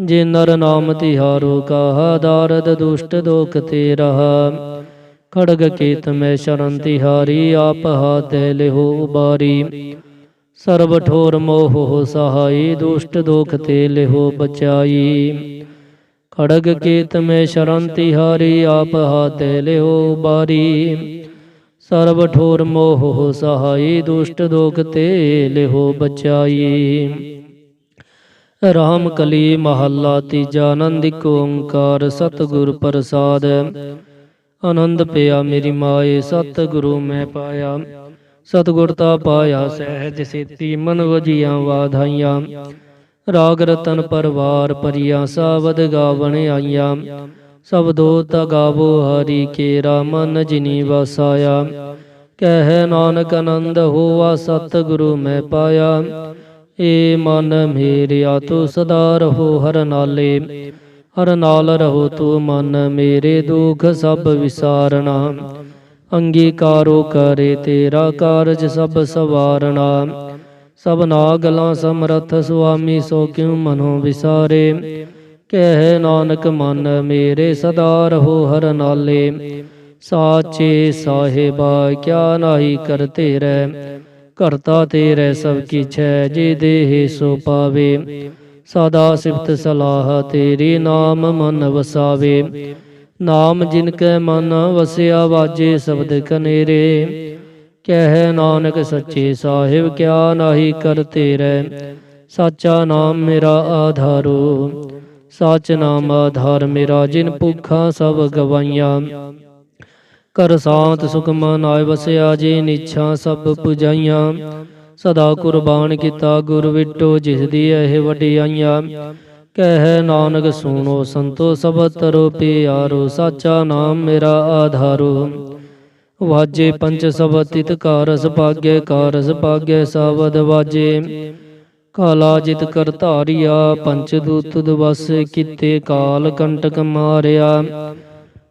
जे नर नाम तिहारो कहा, दारद दुष्ट दोख ते रहा। खड़ग केत में शरण तिहारी, आप हाथ ले हो उबारी। सर्व ठोर मोह हो सहाई, दुष्ट दोख ते ले हो बचाई। खड़ग केत में शरण तिहारी, आप हाथ ले हो उबारी। सर्व ठोर मोह हो सहाई, दुष्ट दोख ते ले हो बचाई। राम कली महला तीजा, आनंदिक ओंकार सतगुर प्रसाद। आनंद पिया मेरी माए, सतगुरु मैं पाया। सतगुरता पाया सहज सेती, मन वजिया वाधाइया। राग रतन परवार परिया, सावध गावण आइया। सब दोत गावो हरि केरा, मन जिनी वसाया। कह नानक आनंद होवा, सतगुरु मैं पाया। ए मन मेरिया तू सदा रहो हर नाले। हर नाल रहो तू मन मेरे, दुख सब विसारना। अंगीकारो करे तेरा कारज सब सवारना। सब नागला समरथ स्वामी, सो क्यों मनो विसारे। कह नानक मन मेरे, सदा रहो हर नाले। साचे साहेबा क्या नाही करते रह। करता तेरे सब किछ है, जे देह सो पावे। सदा सिफत सलाह तेरी, नाम मन वसावे। नाम जिनके मन वसिया, वाजे शब्द कनेरे। कह नानक सच्चे साहिब क्या नाही करते रह। साचा नाम मेरा आधारो, साच नाम आधार मेरा। जिन भुखा सब गवाइया, कर सांत सुख मन आय वसिया। जे निच्छा सब पुजाइया, सदा कुर्बान किता गुर विटो। जिस दिए है वडियाइया, कह नानक सुनो संतो सब तरो प्यारो। साचा नाम मेरा आधारो, वाजे पंच सब तित कारस भाग्य। कारस भाग्य सावध वाजे, ਕਾਲਾ ਜਿਤ ਕਰ ਧਾਰਿਆ, ਪੰਚ ਦੂਤ ਤੁਧ ਵਸ ਕੀਤੇ, ਕਾਲ ਕੰਟਕ ਮਾਰਿਆ।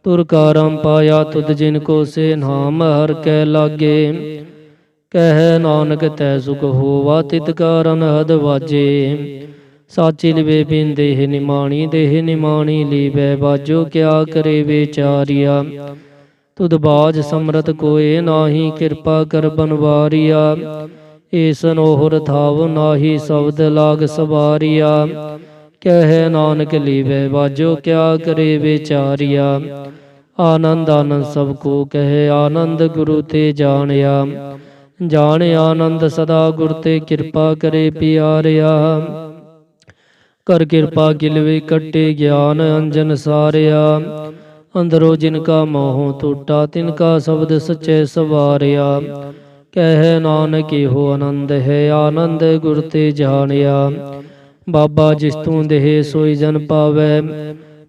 ਤੁਰ ਕਾਰਮ ਪਾਇਆ ਤੁਧ ਜਿਨ ਕੋ, ਸੇ ਨਾਮ ਹਰ ਕੈ ਲਾਗੇ। ਕਹਿ ਨਾਨਕ ਤੈ ਸੁਖ ਹੋਵਾ, ਤਿਤ ਕਾਰਨ ਹਦ ਵਾਜੇ। ਸਾਚੀ ਲਿਵੇ ਬਿਨ ਦੇਹ ਨਿਮਾਣੀ, ਦੇਹ ਨਿਮਾਣੀ ਲੀਵੈ ਬਾਜੋ। ਕਿਆ ਕਰੇ ਵਿਚਾਰਿਆ, ਤੁਧ ਬਾਜ ਸਮਰਤ ਕੋਏ ਨਾਹੀ, ਕਿਰਪਾ ਕਰ ਬਨਵਾਰਿਆ। ਏਸ ਨੋਹਰ ਥਾਵ ਨਾਹੀ, ਸ਼ਬਦ ਲਾਗ ਸਵਾਰਿਆ। ਕਹਿ ਨਾਨਕ ਲੀਵੈ ਬਾਜੋ, ਕਿਆ ਕਰੇ ਵਿਚਾਰਿਆ। ਆਨੰਦ ਆਨੰਦ ਸਭ ਕੋ ਕਹਿ, ਆਨੰਦ ਗੁਰੂ ਤੇ ਜਾਣਿਆ। ਜਾਣ ਆਨੰਦ ਸਦਾ ਗੁਰ ਤੇ, ਕਿਰਪਾ ਕਰੇ ਪਿਆਰਿਆ। ਕਰ ਕਿਰਪਾ ਗਿਲਵੇ ਕੱਟੇ, ਗਿਆਨ ਅੰਜਨ ਸਾਰਿਆ। ਅੰਦਰੋਂ ਜਿਨ ਕਾ ਮੋਹ ਟੂਟਾ, ਤਿਨ ਕਾ ਸ਼ਬਦ ਸਚੈ ਸਵਾਰਿਆ। ਕਹਿ ਨਾਨਕ ਇਹੋ ਆਨੰਦ ਹੈ, ਆਨੰਦ ਗੁਰ ਤੇ ਜਾਣਿਆ। ਬਾਬਾ ਜਿਸ ਤੂੰ ਦੇਹ ਸੋਈ ਜਨ ਪਾਵੈ,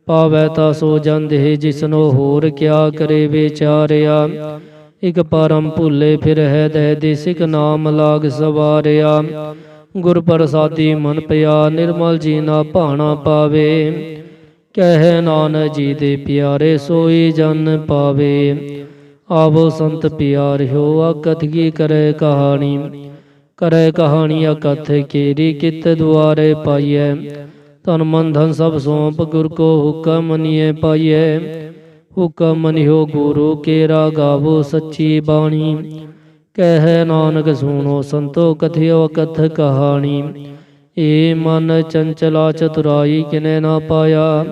ਪਾਵੈ ਤਾ ਸੋ ਜਨ ਦੇਹ ਜਿਸਨੋ, ਹੋਰ ਕਿਆ ਕਰੇ ਵਿਚਾਰਿਆ। ਇਕ ਪਰਮ ਭੁੱਲੇ ਫਿਰ ਹੈ ਦਹਿ, ਦੇਸਿਕ ਨਾਮ ਲਾਗ ਸਵਾਰਿਆ। ਗੁਰ ਪ੍ਰਸਾਦੀ ਮਨ ਪਿਆ, ਨਿਰਮਲ ਜੀ ਨਾ ਭਾਣਾ ਪਾਵੇ। ਕਹਿ ਨਾਨਕ ਜੀ ਦੇ ਪਿਆਰੇ, ਸੋਈ ਜਨ ਪਾਵੇ। ਆਵੋ ਸੰਤ ਪਿਆਰਿਓ, ਆਕਥ ਕੀ ਕਰੈ ਕਹਾਣੀ। ਕਰੈ ਕਹਾਣੀ ਅਕਥ ਕੇਰੀ, ਕਿਤ ਦੁਆਰੇ ਪਾਈਐ। ਤਨ ਮਨ ਧਨ ਸਭ ਸੌਂਪ, ਗੁਰ ਕੋ ਹੁਕਮ ਮਨੀਐ ਪਾਈਐ। ਹੁਕਮ ਮਨਿਓ ਗੁਰੂ ਕੇਰਾ, ਗਾਵੋ ਸੱਚੀ ਬਾਣੀ। ਕਹਿ ਨਾਨਕ ਸੁਣੋ ਸੰਤੋ, ਕਥਿਓ ਅਕਥ ਕਹਾਣੀ। ਏ ਮਨ ਚੰਚਲਾ ਚਤੁਰਾਈ, ਕਿਨੈ ਨਾ ਪਾਇਆ।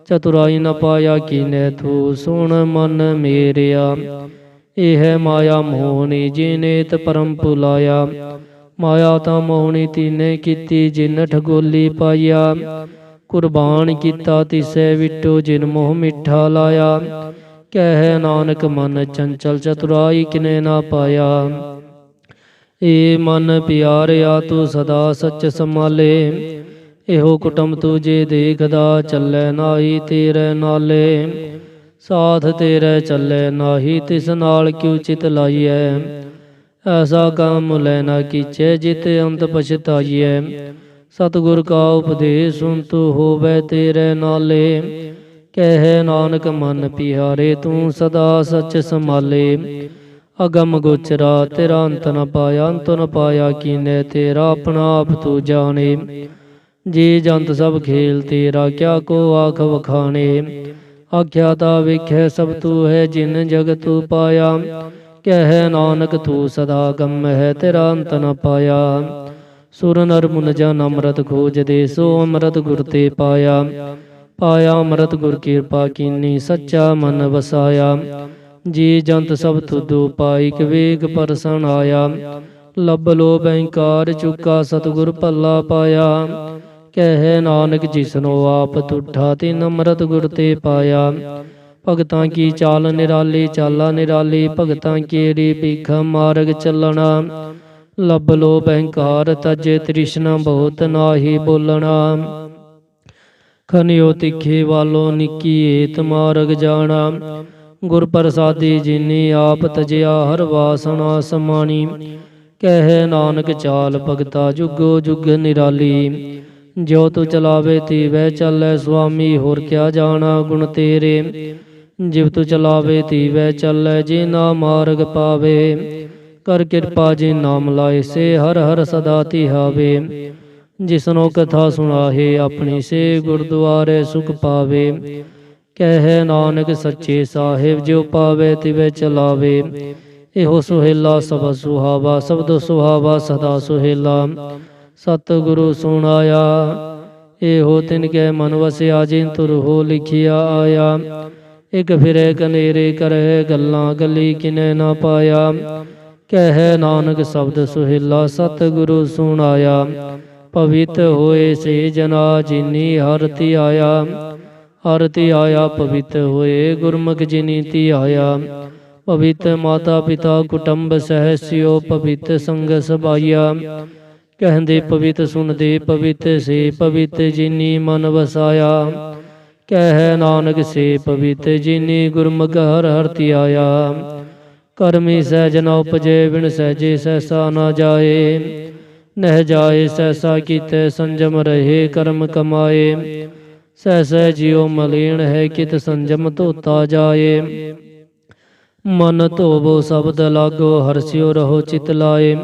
ਚਤੁਰਾਈ ਨ ਪਾਇਆ ਕੀਨੈ ਤੂ, ਸੁਣ ਮਨ ਮੇਰਿਆ। ਇਹ ਮਾਇਆ ਮੋਹਣੀ, ਜਿਨੇਤ ਪਰਮ ਭੁਲਾਇਆ। ਮਾਇਆ ਤਾਂ ਮੋਹਣੀ ਤੀਨੇ ਕੀਤੀ, ਜਿਨ ਠਗੋਲੀ ਪਾਈਆ। ਕੁਰਬਾਨ ਕੀਤਾ ਤਿਸੈ ਵਿਟੋ, ਜਿਨ ਮੋਹ ਮਿੱਠਾ ਲਾਇਆ। ਕਹਿ ਨਾਨਕ ਮਨ ਚੰਚਲ, ਚਤੁਰਾਈ ਕਿਨੈ ਨਾ ਪਾਇਆ। ਏ ਮਨ ਪਿਆਰਿਆ, ਤੂੰ ਸਦਾ ਸੱਚ ਸੰਭਾਲੇ। ਇਹੋ ਕੁਟੁੰਬ ਤੂੰ ਜੇ ਦੇਖਦਾ, ਚੱਲੈ ਨਾਹੀ ਤੇਰੇ ਨਾਲੇ। ਸਾਥ ਤੇਰੇ ਚੱਲੈ ਨਾਹੀ, ਤਿਸ ਨਾਲ ਕਿਉ ਚਿਤ ਲਾਈਐ। ਐਸਾ ਕੰਮ ਲੈ ਨਾ ਕੀਚੈ, ਜਿਤ ਅੰਤ ਪਛਤਾਈਐ। ਸਤਿਗੁਰ ਕਾ ਉਪਦੇਸ਼ ਸੁਨ, ਤੂੰ ਹੋਵੈ ਤੇਰੇ ਨਾਲੇ। ਕਹਿ ਨਾਨਕ ਮਨ ਪਿਆਰੇ, ਤੂੰ ਸਦਾ ਸੱਚ ਸੰਭਾਲੇ। ਅਗਮ ਗੋਚਰਾ ਤੇਰਾ ਅੰਤ ਨ ਪਾਇਆ, ਅੰਤ ਨ ਪਾਇਆ ਕੀਨੈ ਤੇਰਾ, ਆਪਣਾ ਆਪ ਤੂੰ ਜਾਣੇ। ਜੀ ਜੰਤ ਸਭ ਖੇਲ ਤੇਰਾ, ਕਿਆ ਕੋ ਆਖ ਵਖਾਣੇ। ਆਖਿਆ ਤਾ ਵੇਖੈ ਸਭ ਤੂੰ ਹੈ, ਜਿਨ ਜਗ ਤੂੰ ਪਾਇਆ। ਕਹਿ ਨਾਨਕ ਤੂੰ ਸਦਾ ਗਮ ਹੈ, ਤੇਰਾ ਅੰਤ ਨ ਪਾਇਆ। ਸੁਰ ਨਰ ਮੁਨ ਜਨ ਅੰਮ੍ਰਿਤ ਖੋਜਦੇ, ਸੋ ਅੰਮ੍ਰਿਤ ਗੁਰ ਤੇ ਪਾਇਆ। ਪਾਇਆ ਅੰਮ੍ਰਿਤ ਗੁਰ ਕਿਰਪਾ ਕੀਨੀ, ਸੱਚਾ ਮਨ ਵਸਾਇਆ। ਜੀ ਜੰਤ ਸਭ ਤੁਧੁ ਪਾਇਕ, ਵੇਗ ਪਰਸਨ ਆਇਆ। ਲੱਭ ਲੋ ਬੈਂਕਾਰ ਚੁਕਾ, ਸਤਿਗੁਰ ਭੱਲਾ ਪਾਇਆ। ਕਹਿ ਨਾਨਕ ਜਿਸਨੋ ਆਪ ਤੁਠਾ, ਤਿਨ ਅੰਮ੍ਰਿਤ ਗੁਰ ਤੇ ਪਾਇਆ। ਭਗਤਾਂ ਕੀ ਚਾਲ ਨਿਰਾਲੀ, ਚਾਲਾ ਨਿਰਾਲੀ। ਭਗਤਾਂ ਕੀੜੀ ਭੀਖਾ, ਮਾਰਗ ਚੱਲਣਾ। ਲੱਭ ਲੋ ਬੈਂਕਾਰ ਤਜੇ, ਤ੍ਰਿਸ਼ਨਾ ਬਹੁਤ ਨਾਹੀ ਬੋਲਣਾ। ਖਨਿਓ ਤਿੱਖੇ ਵਾਲੋ, ਨਿੱਕੀ ਏਤ ਮਾਰਗ ਜਾਣਾ। ਗੁਰ ਪ੍ਰਸਾਦੀ ਜਿਨੀ, ਆਪ ਤਜਿਆ ਹਰ ਵਾਸਨਾ ਸਮਾਣੀ। ਕਹਿ ਨਾਨਕ ਚਾਲ ਭਗਤਾ, ਜੁਗੋ ਜੁਗ ਨਿਰਾਲੀ। ਜੋ ਤੂੰ ਚਲਾਵੇ ਤੀਵੈ ਚੱਲੈ ਸੁਆਮੀ, ਹੋਰ ਕਿਆ ਜਾਣਾ ਗੁਣ ਤੇਰੇ। ਜਿਵ ਤੂੰ ਚਲਾਵੇ ਤੀਵੈ ਚੱਲੈ, ਜੇ ਨਾ ਮਾਰਗ ਪਾਵੇ। ਕਰ ਕਿਰਪਾ ਜੇ ਨਾਮ ਲਾਏ, ਸੇ ਹਰ ਹਰ ਸਦਾ ਧਿਆਵੇ। ਜਿਸਨੋ ਕਥਾ ਸੁਣਾਹੇ ਆਪਣੀ, ਸੇ ਗੁਰਦੁਆਰੇ ਸੁਖ ਪਾਵੇ। ਕਹਿ ਨਾਨਕ ਸੱਚੇ ਸਾਹਿਬ, ਜਿਉ ਪਾਵੇ ਤਿਵੈ ਚਲਾਵੇ। ਇਹੋ ਸੁਹੇਲਾ ਸਬਦ ਸੁਹਾਵਾ, ਸਬਦ ਸੁਹਾਵਾ ਸਦਾ ਸੁਹੇਲਾ। ਸਤਿਗੁਰੂ ਸੁਣਾਇਆ, ਇਹੋ ਤਿਨ ਕੈ ਮਨ ਵਸਿਆ, ਜਿਨ ਤੁਰ ਹੋ ਲਿਖਿਆ ਆਇਆ। ਇਕ ਫਿਰੇ ਕਨੇਰੇ ਕਰਹਿ, ਗੱਲਾਂ ਗੱਲੀ ਕਿਨੈ ਨਾ ਪਾਇਆ। ਕਹਿ ਨਾਨਕ ਸ਼ਬਦ ਸੁਹੇਲਾ, ਸਤਿਗੁਰੂ ਸੁਣਾਇਆ। ਪਵਿੱਤ ਹੋਏ ਸੇ ਜਨਾ, ਜਿਨੀ ਹਰਿ ਧਿਆਇਆ। ਹਰਿ ਧਿਆਇਆ ਪਵਿੱਤ ਹੋਏ, ਗੁਰਮੁਖ ਜਿਨੀ ਧਿਆਇਆ। ਪਵਿੱਤ ਮਾਤਾ ਪਿਤਾ ਕੁਟੁੰਬ ਸਹਿਸਿਓ, ਪਵਿੱਤ ਸੰਗ ਸਭਾਈਆ। ਕਹਿੰਦੇ ਪਵਿੱਤ ਸੁਣਦੇ ਪਵਿੱਤ ਸੇ, ਪਵਿੱਤ ਜਿਨੀ ਮਨ ਵਸਾਇਆ। ਕਹਿ ਨਾਨਕ ਸੇ ਪਵਿੱਤ, ਜਿਨੀ ਗੁਰਮੁਖ ਹਰਿ ਹਰਿ ਧਿਆਇਆ। ਕਰਮੀ ਸਹਿਜ ਨ ਉਪਜੇ, ਬਿਨ ਸਹਿਜੇ ਸਹਿਸਾ ਨਾ ਜਾਏ। ਨਹਿ ਜਾਏ ਸੈਸਾ ਕੀਤੇ ਸੰਜਮ ਰਹੇ ਕਰਮ ਕਮਾਏ। ਸਹਿ ਜਿਉ ਮਲੀਨ ਹੈ ਕਿਤ ਸੰਜਮ ਧੋਤਾ ਜਾਏ। ਮਨ ਧੋਵੋ ਸ਼ਬਦ ਲਾਗੋ ਹਰਸਿਓ ਰਹੋ ਚਿਤ ਲਾਏ।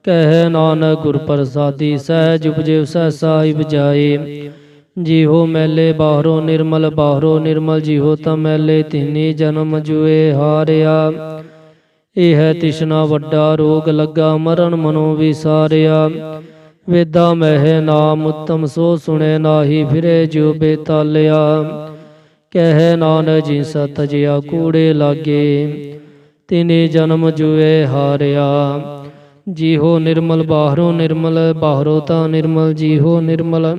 ਕਹਿ ਨਾਨਕ ਗੁਰ ਪ੍ਰਸਾਦੀ ਸਹਿਜ ਉਪਜਿ ਸਹਿਸਾ ਹੀ ਬਜਾਏ। ਜੀਹੋ ਮੈਲੇ ਬਾਹਰੋਂ ਨਿਰਮਲ ਬਾਹਰੋਂ ਨਿਰਮਲ ਜੀਹੋ ਤਾਂ ਮੈਲੇ ਤਿਨੀ ਜਨਮ ਜੁਏ ਹਾਰਿਆ। ਇਹ ਹੈ ਤਿਸ਼ਨਾ ਵੱਡਾ ਰੋਗ ਲੱਗਾ ਮਰਨ ਮਨੋਂ ਵਿਸਾਰਿਆ। ਵੇਦਾਂ ਮਹਿ ਨਾਮ ਉੱਤਮ ਸੋ ਸੁਣੇ ਨਾਹੀ ਫਿਰੇ ਜਿਉ ਬੇਤਾਲਿਆ। ਕਹਿ ਨਾਨਕ ਜੀ ਸਤ ਜਿਆ ਕੂੜੇ ਲਾਗੇ ਤਿਨੇ ਜਨਮ ਜੁਏ ਹਾਰਿਆ। ਜੀਹੋ ਨਿਰਮਲ ਬਾਹਰੋਂ ਨਿਰਮਲ ਬਾਹਰੋਂ ਤਾਂ ਨਿਰਮਲ ਜੀਹੋ ਨਿਰਮਲ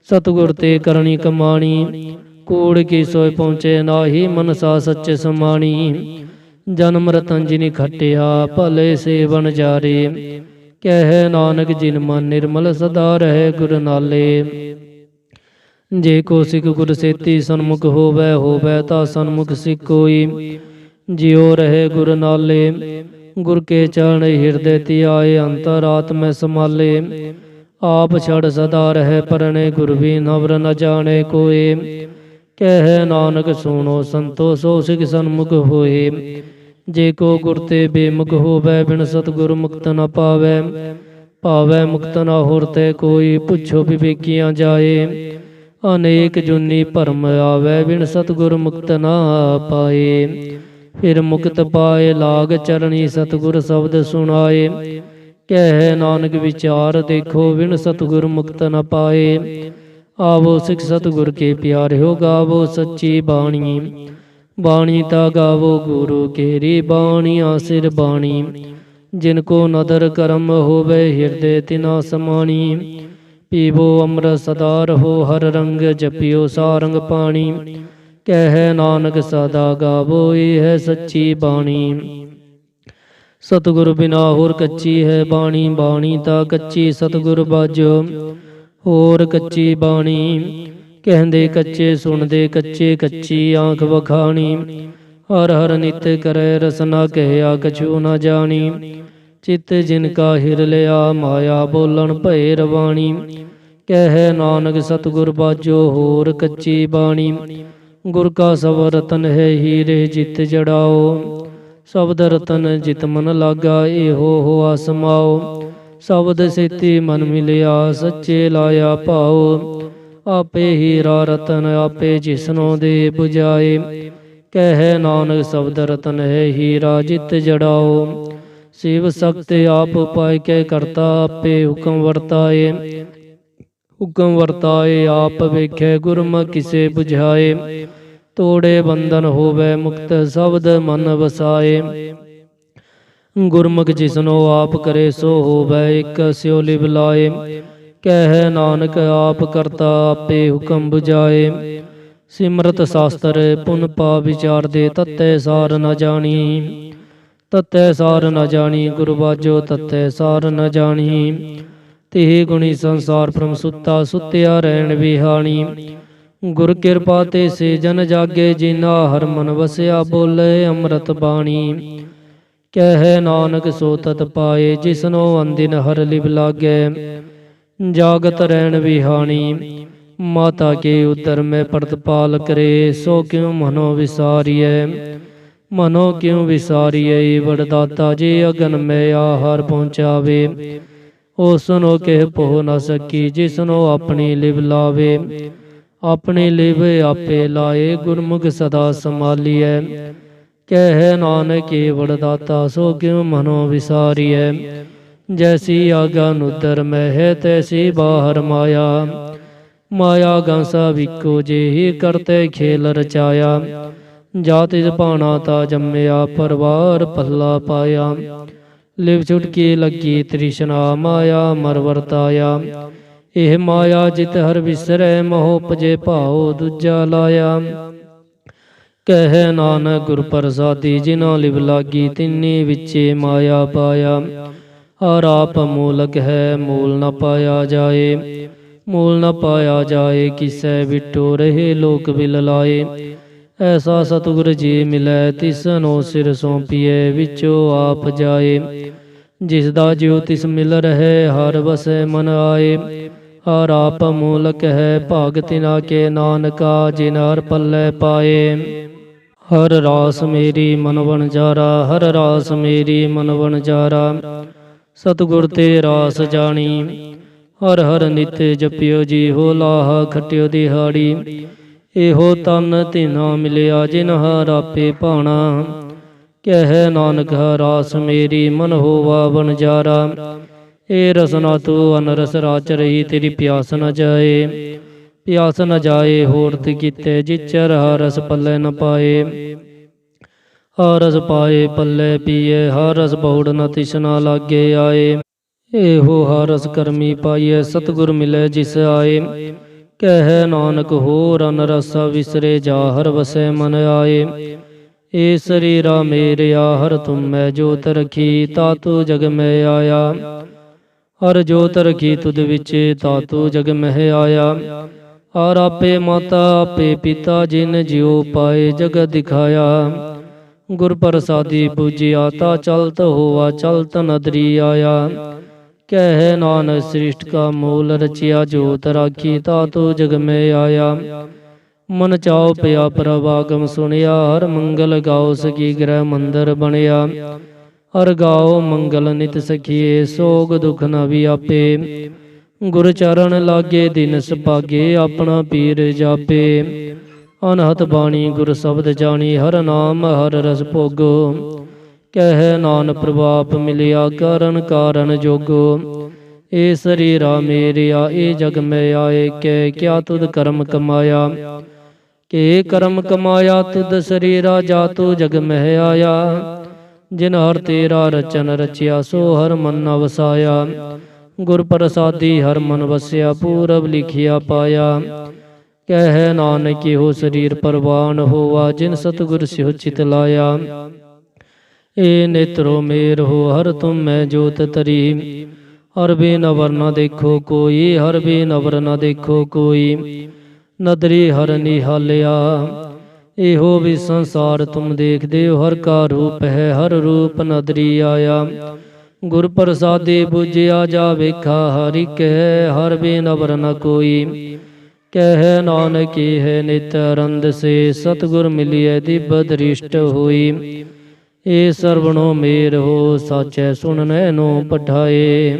ਸਤਿਗੁਰ ਤੇ ਕਰਨੀ ਕਮਾਣੀ। ਕੂੜ ਕੀ ਸੋਇ ਪਹੁੰਚੇ ਨਾਹੀ ਮਨਸਾ ਸੱਚੇ ਸਮਾਣੀ। ਜਨਮ ਰਤਨ ਜਿਨਿ ਖਟਿਆ ਭਲੇ ਸੇਵਨ ਜਾਰੇ। ਕਹਿ ਨਾਨਕ ਜਿਨ ਮਨ ਨਿਰਮਲ ਸਦਾ ਰਹੇ ਗੁਰ ਨਾਲੇ। ਜੇ ਕੋ ਸਿੱਖ ਗੁਰ ਸੇਤੀ ਸਨਮੁਖ ਹੋਵੈ ਹੋਵੈ ਤਾਂ ਸਨਮੁਖ ਸਿੱਖ ਕੋਈ। ਜਿਉ ਰਹੇ ਗੁਰ ਨਾਲੇ ਗੁਰ ਕੇ ਚਰਨ ਹਿਰਦੇ ਧਿਆਏ। ਅੰਤਰ ਆਤਮੈ ਸਮਾਲੇ ਆਪ ਛੜ ਸਦਾ ਰਹੇ ਪਰਣੇ ਗੁਰ ਵੀ ਨਵਰ ਨ ਜਾਣੇ ਕੋਏ। ਕਹਿ ਨਾਨਕ ਸੁਣੋ ਸੰਤੋ ਸੋ ਸਿੱਖ ਸਨਮੁਖ ਹੋਏ। ਜੇ ਕੋ ਗੁਰ ਤੇ ਬੇਮੁਖ ਹੋਵੈ ਬਿਨ ਸਤਿਗੁਰ ਮੁਕਤ ਨ ਪਾਵੈ। ਭਾਵੈ ਮੁਕਤ ਨ ਹੋਰ ਤੇ ਕੋਈ ਪੁੱਛੋ ਵਿਵੇਕੀਆਂ ਜਾਏ। ਅਨੇਕ ਜੁਨੀ ਭਰਮ ਆਵੈ ਬਿਨ ਸਤਿਗੁਰ ਮੁਕਤ ਨ ਪਾਏ। ਫਿਰ ਮੁਕਤ ਪਾਏ ਲਾਗ ਚਰਣੀ ਸਤਿਗੁਰ ਸ਼ਬਦ ਸੁਣਾਏ। ਕਹਿ ਨਾਨਕ ਵਿਚਾਰ ਦੇਖੋ ਬਿਨ ਸਤਿਗੁਰ ਮੁਕਤ ਨ ਪਾਏ। ਆਵੋ ਸਿੱਖ ਸਤਿਗੁਰ ਕੇ ਪਿਆਰਿਓ ਗਾਵੋ ਸੱਚੀ ਬਾਣੀ। ਬਾਣੀ ਤਾ ਗਾਵੋ ਗੁਰੂ ਕੇਰੀ ਬਾਣੀਆ ਸਿਰ ਬਾਣੀ। ਜਿਨ ਕੋ ਨਦਰ ਕਰਮ ਹੋਵੇ ਹਿਰਦੇ ਤਿਨਾ ਸਮਾਣੀ। ਪੀਵੋ ਅੰਮ੍ਰਿਤ ਸਦਾ ਰਹੋ ਹਰ ਰੰਗ ਜਪਿਓ ਸਾਰੰਗ ਪਾਣੀ। ਕਹਿ ਨਾਨਕ ਸਦਾ ਗਾਵੋ ਇਹ ਹੈ ਸੱਚੀ ਬਾਣੀ। ਸਤਿਗੁਰ ਬਿਨਾ ਹੋਰ ਕੱਚੀ ਹੈ ਬਾਣੀ। ਬਾਣੀ ਤਾਂ ਕੱਚੀ ਸਤਿਗੁਰ ਬਾਝੋ ਹੋਰ ਕੱਚੀ ਬਾਣੀ। ਕਹਿੰਦੇ ਕੱਚੇ ਸੁਣਦੇ ਕੱਚੇ ਕੱਚੀ ਆਂਖ ਵਖਾਣੀ। ਹਰ ਹਰ ਨਿਤ ਕਰੈ ਰਸਨਾ ਕਹਿਆ ਕਛੂ ਨ ਜਾਣੀ। ਚਿਤ ਜਿਨ ਕਾ ਹਿਰ ਲਿਆ ਮਾਇਆ ਬੋਲਣ ਭਏ ਰਵਾਣੀ। ਕਹਿ ਨਾਨਕ ਸਤਿਗੁਰ ਬਾਝੋ ਹੋਰ ਕੱਚੀ ਬਾਣੀ। ਗੁਰ ਕਾ ਸਭ ਰਤਨ ਹੈ ਹੀਰੇ ਜਿਤ ਜੜਾਓ। ਸ਼ਬਦ ਰਤਨ ਜਿਤ ਮਨ ਲਾਗਾ ਇਹੋ ਹੋਆ ਸਮਾਓ। ਸ਼ਬਦ ਸੇਤੀ ਮਨ ਮਿਲਿਆ ਸੱਚੇ ਲਾਇਆ ਭਾਉ। ਆਪੇ ਹੀਰਾ ਰਤਨ ਆਪੇ ਜਿਸਨੋ ਦੇ 부ਝਾਏ। ਕਹਿ ਨਾਨਕ ਸ਼ਬਦ ਰਤਨ ਹੈ ਹੀਰਾ ਜਿਤ ਜੜਾਓ। ਸ਼ਿਵ ਸਖਤ ਆਪ ਉਪਾਇ ਕੇ ਕਰਤਾ ਆਪੇ ਹੁਕਮ ਵਰਤਾਏ। ਹੁਕਮ ਵਰਤਾਏ ਆਪ ਵੇਖੇ ਗੁਰਮੁਖ ਕਿਸੇ 부ਝਾਏ। ਤੋੜੇ ਬੰਧਨ ਹੋਵੇ ਮੁਕਤ ਸ਼ਬਦ ਮਨ ਵਸਾਏ। ਗੁਰਮੁਖ ਜਿਸਨੋ ਆਪ ਕਰੇ ਸੋ ਹੋਵੇ ਇਕ ਸਿਉ ਲਿਵ ਲਾਏ। ਕਹਿ ਨਾਨਕ ਆਪ ਕਰਤਾ ਆਪੇ ਹੁਕਮ 부ਝਾਏ। ਸਿਮਰਤ ਸ਼ਾਸਤਰ ਪੁਨ ਪਾ ਵਿਚਾਰ ਦੇ ਤਤੈ ਸਾਰ ਨ ਜਾਣੀ। ਤਤੈ ਸਾਰ ਨ ਜਾਣੀ ਗੁਰ ਬਾਝੋ ਤਤੈ ਸਾਰ ਨ ਜਾਣੀ। ਤਿਹ ਗੁਣੀ ਸੰਸਾਰ ਭ੍ਰਮ ਸੁੱਤਾ ਸੁੱਤਿਆ ਰਹਿਣ ਵਿਹਾਣੀ। ਗੁਰ ਕਿਰਪਾ ਤੇ ਸੇ ਜਨ ਜਾਗੇ ਜਿਨਾ ਹਰ ਮਨ ਵਸਿਆ ਬੋਲੇ ਅੰਮ੍ਰਿਤ ਬਾਣੀ। ਕਹਿ ਨਾਨਕ ਸੋ ਤਤ ਪਾਏ ਜਿਸਨੋ ਅੰਦਿਨ ਹਰ ਲਿਵ ਲਾਗੇ। ਜਾਗਤ ਰਹਿਣ ਵਿਹਾਣੀ ਮਾਤਾ ਕੇ ਉਦਰ ਮੈਂ ਪ੍ਰਤਪਾਲ ਕਰੇ। ਸੋ ਕਿਉ ਮਨੋ ਵਿਸਾਰੀਐ ਮਨੋ ਕਿਉ ਵਿਸਾਰੀਐ। ਵਡਦਾਤਾ ਜੇ ਅਗਨ ਮੈਂ ਆਹਾਰ ਪਹੁੰਚਾਵੇ। ਉਸਨੋ ਕਹਿ ਪੋ ਨ ਸਕੀ ਜਿਸਨੋ ਆਪਣੀ ਲਿਵ ਲਾਵੇ। ਆਪਣੀ ਲਿਵ ਆਪੇ ਲਾਏ ਗੁਰਮੁਖ ਸਦਾ ਸੰਭਾਲੀਐ। ਕਹਿ ਨਾਨਕ ਵਡਦਾਤਾ ਸੋ ਕਿਉ ਮਨੋ ਵਿਸਾਰੀਐ। ਜੈਸੀ ਆਗਾ ਨੁਦਰ ਮੈਂ ਹੈ ਤੈਸੀ ਬਾਹਰ ਮਾਇਆ। ਮਾਇਆ ਗਾਂਸਾ ਵਿਕੋ ਜਿਹੀ ਕਰਤੇ ਖੇਲ ਰਚਾਇਆ। ਜਾ ਤਿਸ ਭਾਣਾ ਤਾ ਜੰਮਿਆ ਪਰਵਾਰ ਪੱਲਾ ਪਾਇਆ। ਲਿਵ ਛੁਟਕੀ ਲੱਗੀ ਤ੍ਰਿਸ਼ਨਾ ਮਾਇਆ ਮਰ ਵਰਤਾਇਆ। ਇਹ ਮਾਇਆ ਜਿਤ ਹਰ ਵਿਸਰੈ ਮੋਹ ਉਪਜੇ ਭਾਉ ਦੂਜਾ ਲਾਇਆ। ਕਹਿ ਨਾਨਕ ਗੁਰ ਪ੍ਰਸਾਦੀ ਜਿਨਾ ਲਿਵ ਲਾਗੀ ਤਿਨੀ ਵਿਚੇ ਮਾਇਆ ਪਾਇਆ। ਹਰ ਆਪ ਮੂਲਕ ਹੈ ਮੂਲ ਨ ਪਾਇਆ ਜਾਏ। ਮੂਲ ਨ ਪਾਇਆ ਜਾਏ ਕਿਸੈ ਵਿਟੋ ਰਹੇ ਲੋਕ ਬਿਲ ਲਾਏ। ਐਸਾ ਸਤਿਗੁਰ ਜੀ ਮਿਲੈ ਤਿਸਨੋ ਸਿਰ ਸੌਂਪੀਐ ਵਿਚੋ ਆਪ ਜਾਏ। ਜਿਸ ਦਾ ਜਿਉ ਤਿਸ ਮਿਲ ਰਹੇ, ਹਰ ਵਸੈ ਮਨ ਆਏ। ਹਰ ਆਪ ਮੂਲਕ ਹੈ, ਭਾਗ ਤਿਨਾ ਕੇ ਨਾਨਕਾ, ਜਿਨ ਹਰ ਪੱਲੇ ਪਾਏ। ਹਰ ਰਾਸ ਮੇਰੀ ਮਨ ਵਣਜਾਰਾ, ਹਰ ਰਾਸ ਮੇਰੀ ਮਨ ਵਣਜਾਰਾ। ਸਤਿਗੁਰ ਤੇ ਰਾਸ ਜਾਣੀ, ਹਰ ਹਰ ਨਿਤ ਜਪਿਓ ਜੀ ਹੋ ਲਾਹਾ ਖਟਿਓ ਦਿਹਾੜੀ। ਇਹੋ ਤਨ ਤਿਨਾ ਮਿਲਿਆ, ਜਿਨ ਹਰ ਆਪੇ ਭਾਣਾ। ਕਹਿ ਨਾਨਕ ਰਾਸ ਮੇਰੀ ਮਨ ਹੋਵਾ ਵਣਜਾਰਾ। ਏ ਰਸਨਾ ਤੂੰ ਅਨਰਸ ਰਾਚ ਰਹੀ, ਤੇਰੀ ਪਿਆਸ ਨ ਜਾਏ। ਪਿਆਸ ਨ ਜਾਏ ਹੋਰਤ ਕੀਤੇ, ਜਿਚਰ ਹਰਸ ਪੱਲੇ ਨ ਪਾਏ। ਹਰਸ ਪਾਏ ਪੱਲੇ ਪੀਏ, ਹਰਸ ਬਹੁੜ ਨ ਤਿਸਨਾ ਲਾਗੇ ਆਏ। ਇਹੋ ਹਰਸ ਕਰਮੀ ਪਾਈਏ, ਸਤਿਗੁਰ ਮਿਲੇ ਜਿਸ ਆਏ। ਕਹਿ ਨਾਨਕ ਹੋਰ ਅਨਰਸਾ ਵਿਸਰੇ, ਜਾ ਹਰ ਵਸੈ ਮਨ ਆਏ। ਏ ਸਰੀਰਾ ਮੇਰਿਆ ਹਰ ਤੁਮ ਮੈਂ ਜੋਤ ਰਖੀ, ਤਾਤੂ ਜਗ ਮੈਂ ਆਇਆ। ਹਰ ਜੋਤ ਰਖੀ ਤੁਧ ਵਿੱਚ, ਤਾਤੂ ਜਗ ਮਹਿ ਆਇਆ। ਹਰ ਆਪੇ ਮਾਤਾ ਆਪੇ ਪਿਤਾ, ਜਿਨ ਜਿਉ ਪਾਏ ਜਗਤ ਦਿਖਾਇਆ। ਗੁਰ ਪ੍ਰਸਾਦੀ ਪੂਜਿਆ, ਤਾ ਚਲਤ ਹੋਆ ਚਲਤ ਨਦਰੀ ਆਇਆ। ਕਹਿ ਨਾਨਕ ਸ੍ਰਿਸ਼ਟ ਕਾ ਮੂਲ ਰਚਿਆ, ਜੋਤ ਰਾਖੀ ਤਾਤੂ ਜਗ ਮੈਂ ਆਇਆ। ਮਨ ਚਾਉ ਪਿਆ ਪ੍ਰਵਾਗਮ ਸੁਣਿਆ, ਹਰ ਮੰਗਲ ਗਾਓ ਸਕੀ ਗ੍ਰਹਿ ਮੰਦਰ ਬਣਿਆ। ਹਰ ਗਾਓ ਮੰਗਲ ਨਿਤ ਸਖੀਏ, ਸੋਗ ਦੁਖ ਨ ਵਿਆਪੇ। ਗੁਰ ਚਰਨ ਲਾਗੇ ਦਿਨ ਸੁਭਾਗੇ, ਆਪਣਾ ਪੀਰ ਜਾਪੇ। ਅਨਹਤ ਬਾਣੀ ਗੁਰ ਸ਼ਬਦ ਜਾਣੀ, ਹਰ ਨਾਮ ਹਰ ਰਸ ਭੋਗੋ। ਕਹਿ ਨਾਨਕ ਪ੍ਰਭਾਪ ਮਿਲਿਆ, ਕਾਰਨ ਕਾਰਨ ਜੋਗੋ। ਏ ਸਰੀਰਾ ਮੇਰਿਆ ਏ ਜਗ ਮੈਂ ਆਏ, ਕਹਿ ਕਿਆ ਤੁਧ ਕਰਮ ਕਮਾਇਆ। ਕੇ ਕਰਮ ਕਮਾਇਆ ਤੁਧ ਸਰੀਰਾ, ਜਾ ਤੂ ਜਗ ਮਹਿ ਆਇਆ। ਜਿਨ ਹਰ ਤੇਰਾ ਰਚਨ ਰਚਿਆ, ਸੋ ਹਰ ਮਨ ਨ ਵਸਾਇਆ। ਗੁਰ ਪ੍ਰਸਾਦੀ ਹਰ ਮਨ ਵਸਿਆ, ਪੂਰਬ ਲਿਖਿਆ ਪਾਇਆ। ਕਹਿ ਨਾਨਕ ਇਹੋ ਸਰੀਰ ਪਰਵਾਨ ਹੋਆ, ਜਿਨ ਸਤਿਗੁਰ ਸਿਉ ਚਿਤ ਲਾਇਆ। ਏ ਨੇਤਰੋ ਮੇਰ ਹੋ, ਹਰ ਤੁਮ ਮੈਂ ਜੋਤ ਤਰੀ। ਹਰ ਬਿਨ ਅਵਰ ਨ ਦੇਖੋ ਕੋਈ, ਹਰ ਬਿਨ ਅਵਰ ਨ ਦੇਖੋ ਕੋਈ। ਨਦਰੀ ਹਰ ਨਿਹਾਲਿਆ, ਇਹੋ ਵੀ ਸੰਸਾਰ ਤੁਮ ਦੇਖਦੇ ਹੋ। ਹਰ ਕਾ ਰੂਪ ਹੈ, ਹਰ ਰੂਪ ਨਦਰੀ ਆਇਆ। ਗੁਰ ਪ੍ਰਸਾਦੇ ਬੁਝਿਆ, ਜਾ ਵੇਖਾ ਹਰ ਇੱਕ ਹੈ, ਹਰ ਬਿਨ ਅਵਰ ਨ ਕੋਈ। ਕਹਿ ਨਾਨਕ ਹੈ ਨਿਤ ਆਨੰਦ ਸੇ, ਸਤਿਗੁਰ ਮਿਲਿਐ ਦਿਵ ਦ੍ਰਿਸ਼ਟ ਹੋਈ। ਏ ਸਰਵਣੋ ਮੇਰ ਹੋ, ਸਾਚੈ ਸੁਣਨੈ ਨੋ ਪਠਾਏ।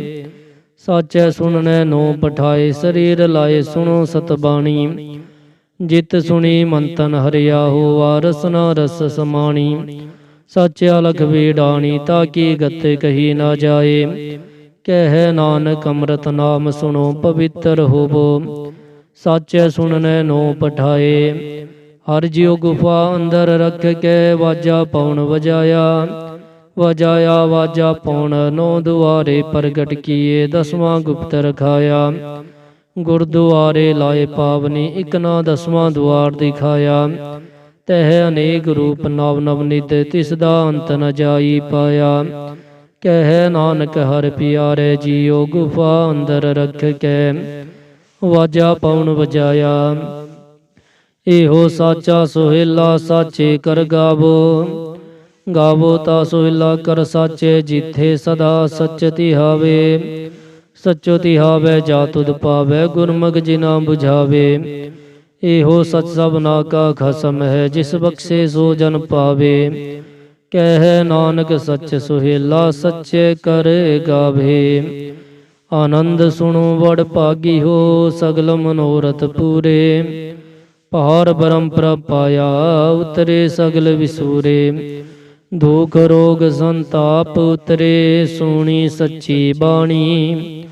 ਸਾਚੈ ਸੁਣਨੈ ਨੋ ਪਠਾਏ, ਸਰੀਰ ਲਾਏ ਸੁਣੋ ਸਤਬਾਣੀ। ਜਿਤ ਸੁਣੀ ਮਨ ਤਨ ਹਰਿਆ ਹੋਆ, ਰਸਨਾ ਰਸ ਸਮਾਣੀ। ਸਾਚਿਆ ਲਖ ਵੀਡਾਣੀ, ਤਾ ਕੀ ਗਤ ਕਹੀ ਨਾ ਜਾਏ। ਕਹਿ ਨਾਨਕ ਅੰਮ੍ਰਿਤ ਨਾਮ ਸੁਣੋ, ਪਵਿੱਤਰ ਹੋਵੋ। ਸਾਚੈ ਸੁਣਨੈ ਨੋ ਪਠਾਏ। ਹਰ ਜਿਉ ਗੁਫਾ ਅੰਦਰ ਰਖ ਕੇ, ਵਾਜਾ ਪਉਣ ਵਜਾਇਆ। ਵਜਾਇਆ ਵਾਜਾ ਪਉਣ, ਨੌ ਦੁਆਰੇ ਪ੍ਰਗਟ ਕੀਏ, ਦਸਵਾਂ ਗੁਪਤ ਰਖਾਇਆ। ਗੁਰਦੁਆਰੇ ਲਾਏ ਪਾਵਨੀ, ਇਕ ਨਾ ਦਸਵਾਂ ਦੁਆਰ ਦਿਖਾਇਆ। ਤਹਿ ਅਨੇਕ ਰੂਪ ਨਵ ਨਵ ਨਿਤ, ਤਿਸ ਦਾ ਅੰਤ ਨ ਜਾਈ ਪਾਇਆ। ਕਹਿ ਨਾਨਕ ਹਰ ਪਿਆਰੇ ਜੀਓ, ਗੁਫਾ ਅੰਦਰ ਰਖ ਕੇ, ਵਾਜਾ ਪਉਣ ਵਜਾਇਆ। ਇਹੋ ਸਾਚਾ ਸੁਹੇਲਾ, ਸਾਚੇ ਕਰ ਗਾਵੋ। ਗਾਵੋ ਤਾ ਸੁਹੇਲਾ ਕਰ ਸਾਚੇ, ਜਿਥੇ ਸਦਾ ਸਚ ਤਿਹਾਵੇ। ਸਚੋ ਤਿਹਾਵੇ ਜਾ ਤੁਧ ਪਾਵੇ, ਗੁਰਮੁਖ ਜਿਨਾ ਬੁਝਾਵੇ। ਇਹੋ ਸਚ ਸਭਨਾ ਕਾ ਖਸਮ ਹੈ, ਜਿਸ ਬਖਸ਼ੇ ਸੋ ਜਨ ਪਾਵੇ। ਕਹਿ ਨਾਨਕ ਸਚ ਸੁਹੇਲਾ, ਸੱਚੇ ਕਰ ਗਾਵੇ। ਆਨੰਦ ਸੁਣੋ ਵਡ ਭਾਗੀ ਹੋ, ਸਗਲ ਮਨੋਰਥ ਪੂਰੇ। ਪਹਾੜ ਬ੍ਰਹਮ ਪ੍ਰਭ ਪਾਇਆ, ਉਤਰੇ ਸਗਲ ਵਿਸੂਰੇ। ਦੁਖ ਰੋਗ ਸੰਤਾਪ ਉਤਰੇ, ਸੁਣੀ ਸੱਚੀ ਬਾਣੀ।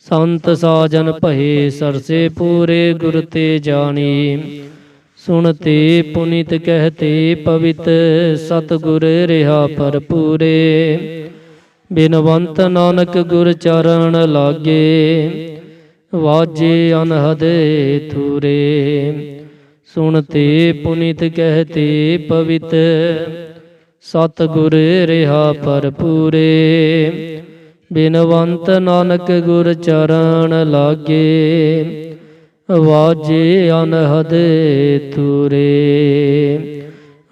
ਸੰਤ ਸਾਜਨ ਭਏ ਸਰਸੇ ਪੂਰੇ, ਗੁਰ ਤੇ ਜਾਣੀ। ਸੁਣਤੇ ਪੁਨੀਤ ਕਹਤੇ ਪਵਿੱਤ, ਸਤਿਗੁਰ ਰਿਹਾ ਭਰਪੂਰੇ। ਬਿਨਵੰਤ ਨਾਨਕ ਗੁਰ ਚਰਨ ਲਾਗੇ, ਵਾਜੇ ਅਨਹਦ ਥੂਰੇ। ਸੁਣਤੇ ਪੁਨੀਤ ਕਹਤੇ ਪਵਿੱਤ, ਸਤਿਗੁਰ ਰਿਹਾ ਭਰਪੂਰੇ। ਬਿਨਵੰਤ ਨਾਨਕ ਗੁਰ ਚਰਨ ਲਾਗੇ, ਵਾਜੇ ਅਨਹਦ ਥੂਰੇ।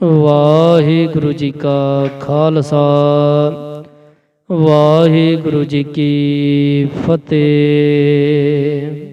ਵਾਹਿਗੁਰੂ ਜੀ ਕਾ ਖਾਲਸਾ, ਵਾਹਿਗੁਰੂ ਜੀ ਕੀ ਫਤਿਹ।